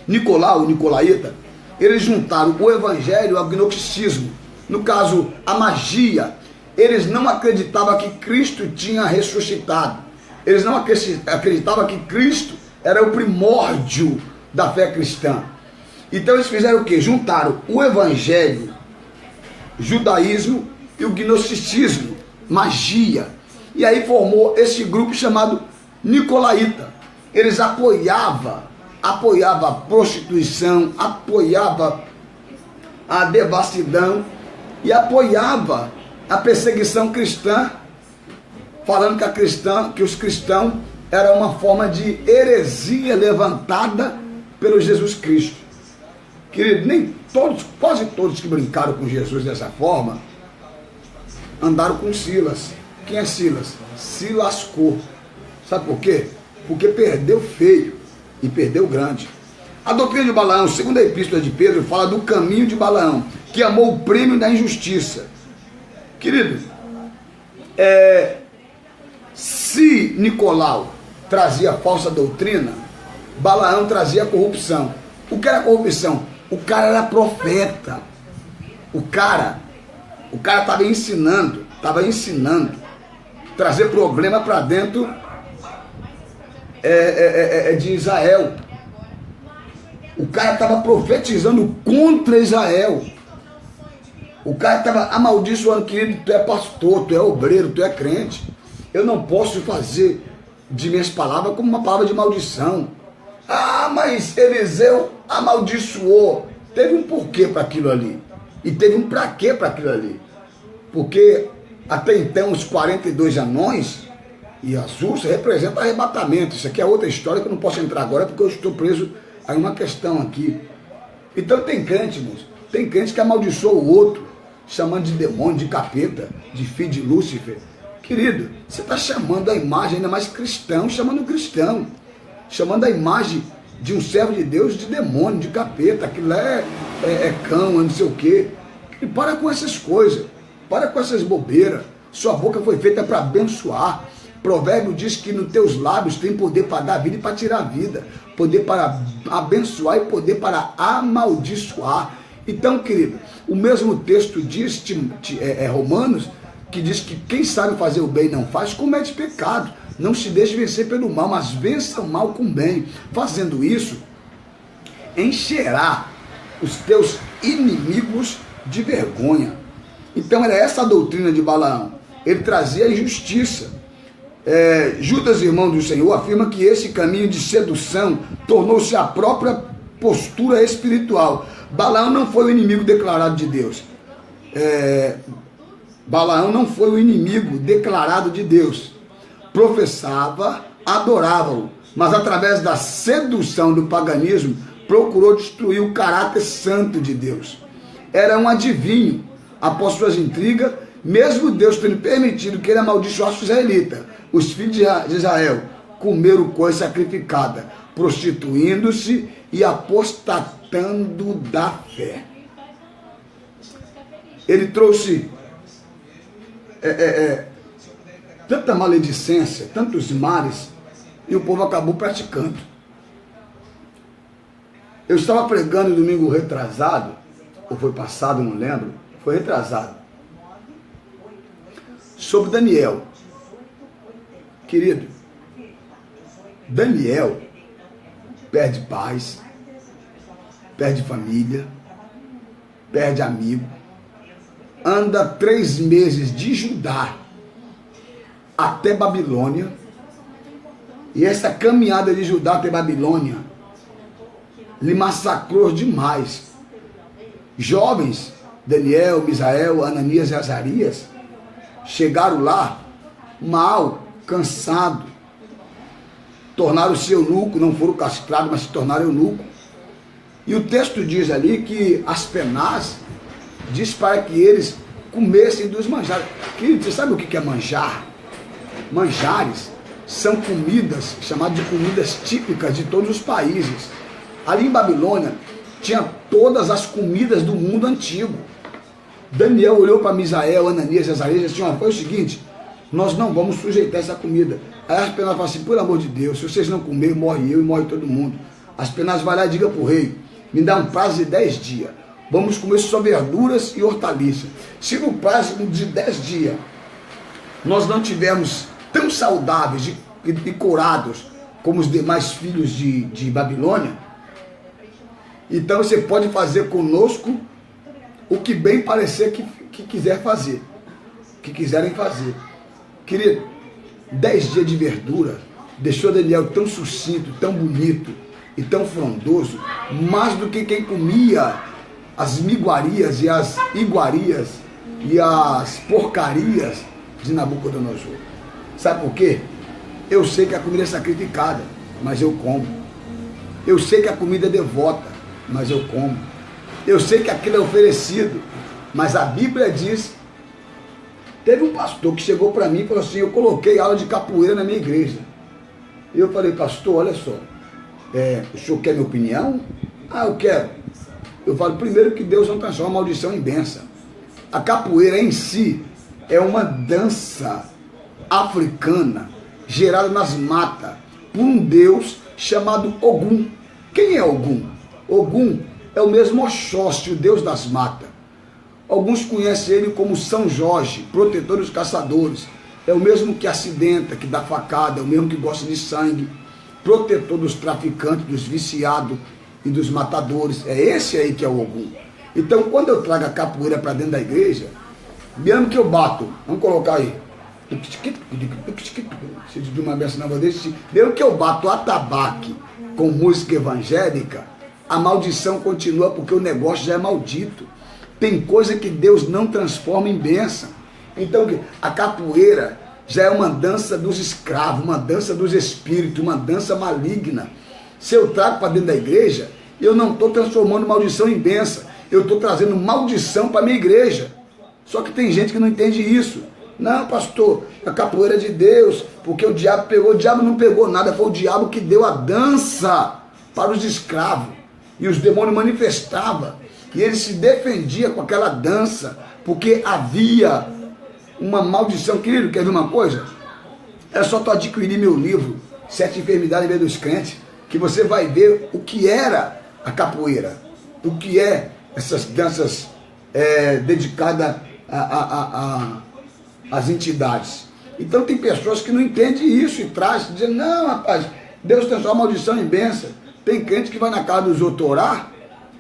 Nicolau, Nicolaíta, eles juntaram o evangelho ao gnosticismo. No caso, a magia. Eles não acreditavam que Cristo tinha ressuscitado. Eles não acreditavam que Cristo era o primórdio da fé cristã. Então eles fizeram o quê? Juntaram o evangelho, judaísmo e o gnosticismo, magia. E aí formou esse grupo chamado Nicolaíta. Eles apoiavam a prostituição, apoiavam a devassidão e apoiava a perseguição cristã, falando que os cristãos era uma forma de heresia levantada pelo Jesus Cristo. Querido, quase todos que brincaram com Jesus dessa forma andaram com Silas. Quem é Silas? Se lascou. Sabe por quê? Porque perdeu feio e perdeu grande. A doutrina de Balaão, segundo a epístola de Pedro, fala do caminho de Balaão, que amou o prêmio da injustiça. Querido, se Nicolau trazia falsa doutrina, Balaão trazia corrupção. O que era corrupção? O cara era profeta. O cara estava ensinando, trazer problema para dentro de Israel. O cara estava profetizando contra Israel. O cara estava amaldiçoando, querido, tu é pastor, tu é obreiro, tu é crente. Eu não posso fazer de minhas palavras como uma palavra de maldição. Ah, mas Eliseu amaldiçoou. Teve um porquê para aquilo ali. E teve um para quê para aquilo ali. Porque até então os 42 anões e as ursas representam arrebatamento. Isso aqui é outra história que eu não posso entrar agora porque eu estou preso a uma questão aqui. Então tem crente, irmãos. Tem crente que amaldiçoa o outro, chamando de demônio, de capeta, de filho de Lúcifer. Querido, você está chamando a imagem, ainda mais cristão, chamando cristão. Chamando a imagem de um servo de Deus de demônio, de capeta. Aquilo é cão, não sei o quê. E para com essas coisas. Para com essas bobeiras. Sua boca foi feita para abençoar. Provérbio diz que nos teus lábios tem poder para dar vida e para tirar a vida. Poder para abençoar e poder para amaldiçoar. Então, querido, o mesmo texto diz, Romanos, que diz que quem sabe fazer o bem e não faz, comete pecado. Não se deixe vencer pelo mal, mas vença o mal com o bem. Fazendo isso, encherá os teus inimigos de vergonha. Então era essa a doutrina de Balaão. Ele trazia a injustiça. Judas, irmão do Senhor, afirma que esse caminho de sedução tornou-se a própria postura espiritual. Balaão não foi o inimigo declarado de Deus. Balaão não foi o inimigo declarado de Deus. Professava, adorava-o, mas através da sedução do paganismo, procurou destruir o caráter santo de Deus. Era um adivinho. Após suas intrigas, mesmo Deus tendo permitido que ele amaldiçoasse os israelitas, os filhos de Israel comeram coisa sacrificada, prostituindo-se e apostatando da fé. Ele trouxe tanta maledicência, tantos males, e o povo acabou praticando. Eu estava pregando domingo retrasado, ou foi passado, não lembro, foi retrasado, sobre Daniel. Querido, Daniel perde paz, perde família, perde amigo, anda 3 meses de Judá até Babilônia, e essa caminhada de Judá até Babilônia lhe massacrou demais. Jovens Daniel, Misael, Ananias e Azarias, chegaram lá mal, cansados, tornaram-se eunuco, não foram castrados, mas se tornaram eunuco. E o texto diz ali que Aspenaz diz para que eles comessem dos manjares. Querido, você sabe o que é manjar? Manjares são comidas, chamadas de comidas típicas de todos os países. Ali em Babilônia, tinha todas as comidas do mundo antigo. Daniel olhou para Misael, Ananias e Azarias e disse assim, foi o seguinte, nós não vamos sujeitar essa comida. Aí Aspenaz falou assim, por amor de Deus, se vocês não comerem, morre eu e morre todo mundo. Aspenaz vai lá e diga para o rei, me dá um prazo de 10 dias. Vamos comer só verduras e hortaliças. Se no prazo de 10 dias nós não tivermos tão saudáveis e curados como os demais filhos de Babilônia, então você pode fazer conosco o que bem parecer que quiser fazer, que quiserem fazer. Querido, 10 dias de verdura deixou Daniel tão sucinto, tão bonito e tão frondoso, mais do que quem comia as miguarias e as iguarias e as porcarias de Nabucodonosor. Sabe por quê? Eu sei que a comida é sacrificada, mas eu como. Eu sei que a comida é devota, mas eu como. Eu sei que aquilo é oferecido, mas a Bíblia diz... Teve um pastor que chegou para mim e falou assim, eu coloquei aula de capoeira na minha igreja. E eu falei, pastor, olha só, o senhor quer minha opinião? Ah, eu quero. Eu falo, primeiro que Deus não transforma a maldição em bênção. A capoeira em si é uma dança africana, gerada nas matas, por um deus chamado Ogum. Quem é Ogum? Ogum é o mesmo Oxóssi, o deus das matas. Alguns conhecem ele como São Jorge, protetor dos caçadores. É o mesmo que acidenta, que dá facada, é o mesmo que gosta de sangue, protetor dos traficantes, dos viciados e dos matadores. É esse aí que é o Ogum. Então, quando eu trago a capoeira para dentro da igreja, mesmo que eu bato, vamos colocar aí, se de uma benção nova desse, mesmo que eu bato atabaque com música evangélica, a maldição continua porque o negócio já é maldito. Tem coisa que Deus não transforma em bênção. Então, a capoeira já é uma dança dos escravos, uma dança dos espíritos, uma dança maligna. Se eu trago para dentro da igreja, eu não estou transformando maldição em bênção. Eu estou trazendo maldição para a minha igreja. Só que tem gente que não entende isso. Não, pastor, a capoeira é de Deus, porque o diabo pegou. O diabo não pegou nada, foi o diabo que deu a dança para os escravos. E os demônios manifestavam. E ele se defendia com aquela dança, porque havia uma maldição. Querido, quer ver uma coisa? É só tu adquirir meu livro, 7 Enfermidades em Meio dos Crentes, que você vai ver o que era a capoeira, o que é essas danças dedicadas às entidades. Então tem pessoas que não entendem isso e trazem, dizendo, não, rapaz, Deus transforma maldição em bênção. Tem crente que vai na casa dos outros orar,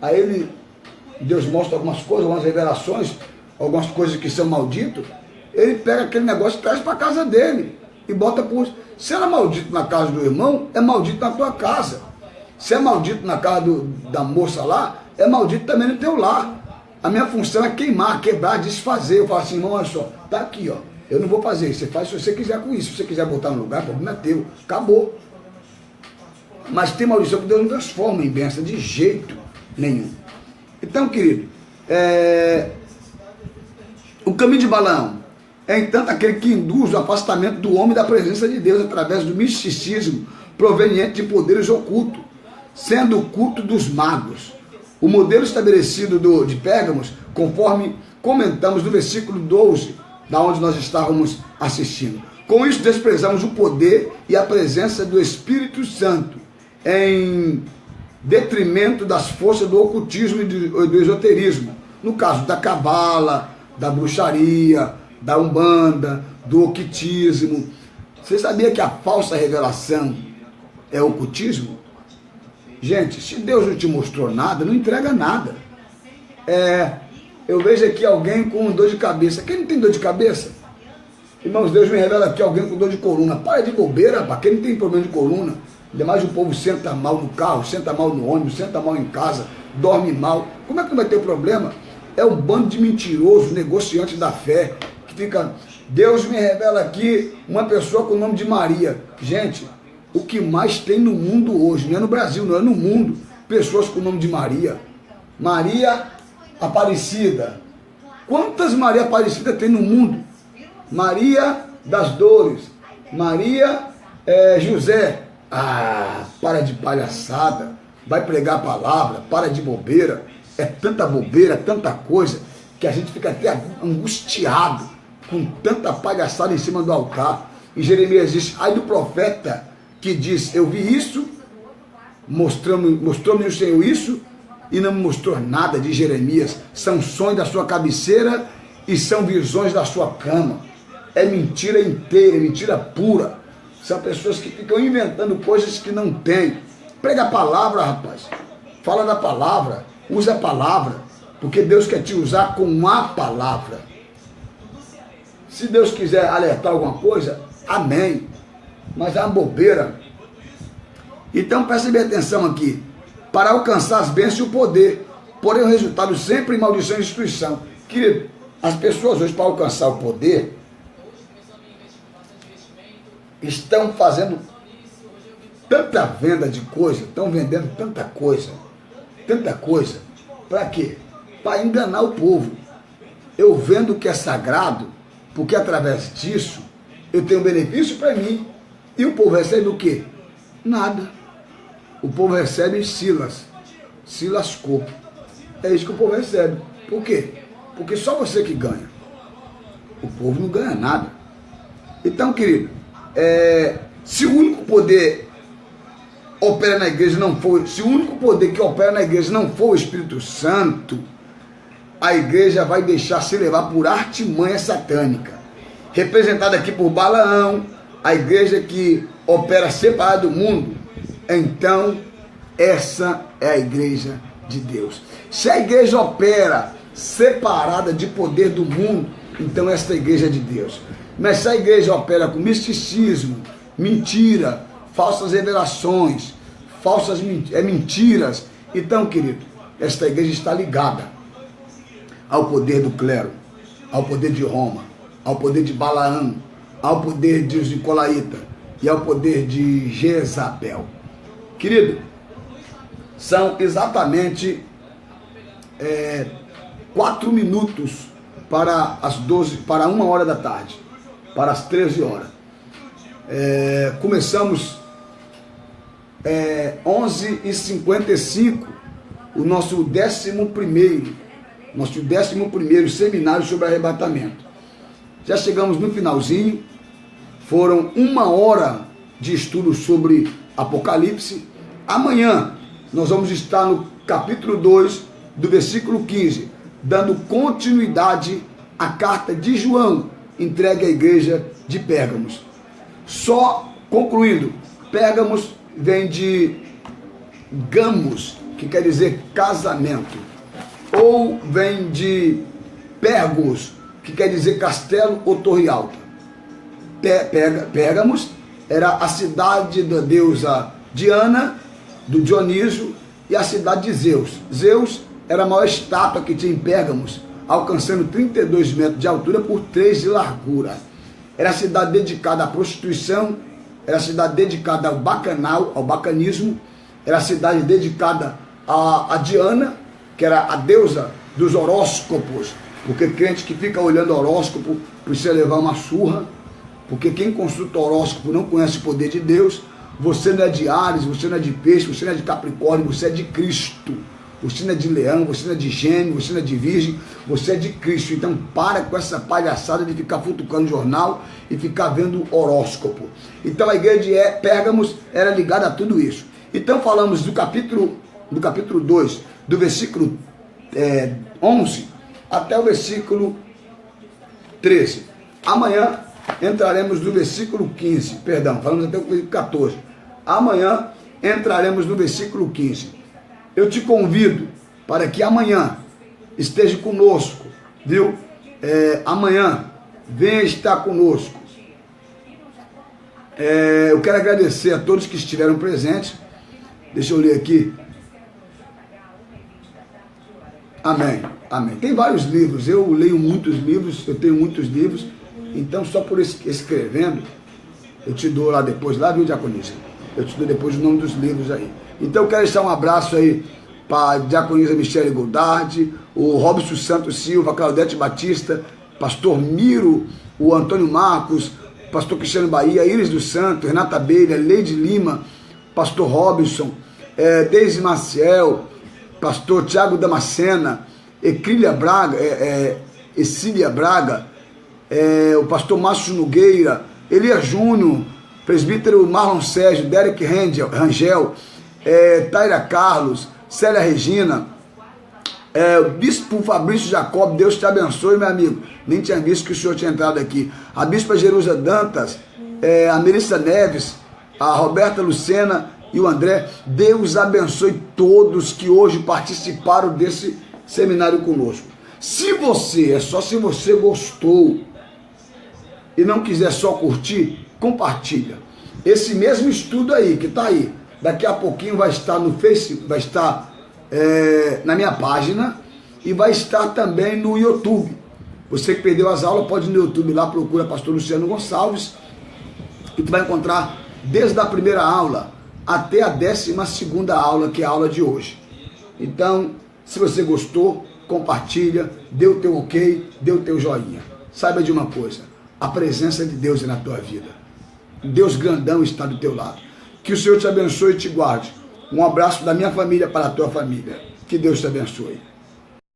aí Deus mostra algumas coisas, algumas revelações, algumas coisas que são malditas, ele pega aquele negócio e traz para a casa dele e bota por... Se era maldito na casa do irmão, é maldito na tua casa. Se é maldito na casa da moça lá, é maldito também no teu lar. A minha função é queimar, quebrar, desfazer. Eu falo assim, irmão, olha só, tá aqui, ó. Eu não vou fazer isso. Você faz se você quiser com isso. Se você quiser botar no lugar, o problema é teu. Acabou. Mas tem maldição que Deus não transforma em bênção de jeito nenhum. Então, querido, o caminho de Balaão é, entanto, aquele que induz o afastamento do homem da presença de Deus através do misticismo proveniente de poderes ocultos, sendo o culto dos magos. O modelo estabelecido de Pérgamos, conforme comentamos no versículo 12, da onde nós estávamos assistindo. Com isso, desprezamos o poder e a presença do Espírito Santo em detrimento das forças do ocultismo e do esoterismo. No caso da cabala, da bruxaria, da umbanda, do ocultismo. Você sabia que a falsa revelação é ocultismo? Gente, se Deus não te mostrou nada, não entrega nada. Eu vejo aqui alguém com dor de cabeça. Quem não tem dor de cabeça? Irmãos, Deus me revela aqui alguém com dor de coluna. Para de bobeira, rapaz. Quem não tem problema de coluna? Ainda mais o povo senta mal no carro, senta mal no ônibus, senta mal em casa, dorme mal. Como é que não vai ter problema? é um bando de mentirosos, negociantes da fé, que fica, Deus me revela aqui uma pessoa com o nome de Maria. Gente, o que mais tem no mundo hoje, não é no Brasil, não é no mundo, pessoas com o nome de Maria. Maria Aparecida. Quantas Maria Aparecida tem no mundo? Maria das Dores, Maria José. Ah, para de palhaçada, vai pregar a palavra, para de bobeira. É tanta bobeira, tanta coisa, que a gente fica até angustiado com tanta palhaçada em cima do altar. Em Jeremias diz, ai do profeta que diz, eu vi isso, mostrou-me o Senhor isso, e não me mostrou nada. De Jeremias, são sonhos da sua cabeceira e são visões da sua cama. É mentira inteira, é mentira pura. São pessoas que ficam inventando coisas que não tem. Prega a palavra, rapaz. Fala da palavra, usa a palavra, porque Deus quer te usar com a palavra. Se Deus quiser alertar alguma coisa, amém. Mas é uma bobeira. Então preste bem atenção aqui. Para alcançar as bênçãos e o poder, porém o resultado sempre em maldição e destruição. Querido, as pessoas hoje, para alcançar o poder, estão fazendo tanta venda de coisa, estão vendendo tanta coisa, para quê? Para enganar o povo. Eu vendo o que é sagrado, porque através disso eu tenho benefício para mim, e o povo recebe o quê? Nada. O povo recebe se lascou. É isso que o povo recebe. Por quê? Porque só você que ganha. O povo não ganha nada. Então, querido, se o único poder opera na igreja não for, se o único poder que opera na igreja não for o Espírito Santo, a igreja vai deixar se levar por artimanha satânica, representada aqui por Balaão, a igreja que opera separada do mundo. Então, essa é a igreja de Deus. Se a igreja opera separada de poder do mundo, então essa é a igreja de Deus. Mas se a igreja opera com misticismo, mentira, falsas revelações, mentiras, então, querido, esta igreja está ligada ao poder do clero, ao poder de Roma, ao poder de Balaão, ao poder de Nicolaíta e ao poder de Jezabel. Querido, são exatamente 4 minutos para as 12, para 1 hora da tarde, para as 13 horas. Começamos 11h55, o nosso 11º seminário sobre arrebatamento. Já chegamos no finalzinho, foram 1 hora de estudo sobre Apocalipse. Amanhã nós vamos estar no capítulo 2, do versículo 15, dando continuidade à carta de João, entregue à igreja de Pérgamos. Só concluindo, Pérgamos vem de gamos, que quer dizer casamento, ou vem de Pergos, que quer dizer castelo ou torre alta. Pérgamos era a cidade da deusa Diana, do Dionísio, e a cidade de Zeus. Zeus era a maior estátua que tinha em Pérgamos, alcançando 32 metros de altura por 3 de largura. Era a cidade dedicada à prostituição, era a cidade dedicada ao bacanal, ao bacanismo, era a cidade dedicada a Diana, que era a deusa dos horóscopos, porque crente que fica olhando horóscopo precisa levar uma surra, porque quem consulta horóscopo não conhece o poder de Deus. Você não é de Áries, você não é de Peixe, você não é de Capricórnio, você é de Cristo. Você não é de Leão, você não é de Gêmeos, você não é de Virgem, você é de Cristo. Então para com essa palhaçada de ficar futucando jornal e ficar vendo horóscopo. Então a igreja de Pérgamos era ligada a tudo isso. Então falamos do capítulo 2, do versículo 11 até o versículo 13. Amanhã entraremos no versículo 15, falamos até o versículo 14. Amanhã entraremos no versículo 15. Eu te convido para que amanhã esteja conosco, viu? Amanhã venha estar conosco. Eu quero agradecer a todos que estiveram presentes. Deixa eu ler aqui. Amém. Amém. Tem vários livros, eu leio muitos livros, eu tenho muitos livros, então só por escrevendo, eu te dou lá depois, lá viu, Diaconisa? Eu te dou depois o nome dos livros aí. Então eu quero deixar um abraço aí para a Diaconisa Michele Goldardi, o Robson Santos Silva, Claudete Batista, Pastor Miro, o Antônio Marcos, Pastor Cristiano Bahia, Iris dos Santos, Renata Abelha, Leide Lima, Pastor Robinson, Deise Maciel, Pastor Tiago Damascena, Ecília Braga, o Pastor Márcio Nogueira, Elia Júnior, Presbítero Marlon Sérgio, Derek Rangel, Taira Carlos, Célia Regina, Bispo Fabrício Jacob, Deus te abençoe, meu amigo. Nem tinha visto que o senhor tinha entrado aqui. A Bispa Jerusa Dantas, a Melissa Neves, a Roberta Lucena e o André. Deus abençoe todos que hoje participaram desse seminário conosco. Se você gostou e não quiser só curtir, compartilha. Esse mesmo estudo aí, que está aí, daqui a pouquinho vai estar no Facebook, vai estar na minha página e vai estar também no YouTube. Você que perdeu as aulas pode ir no YouTube lá, procura Pastor Luciano Gonçalves e tu vai encontrar desde a primeira aula até a 12ª aula, que é a aula de hoje. Então, se você gostou, compartilha, dê o teu ok, dê o teu joinha. Saiba de uma coisa, a presença de Deus é na tua vida. Deus grandão está do teu lado. Que o Senhor te abençoe e te guarde. Um abraço da minha família para a tua família. Que Deus te abençoe.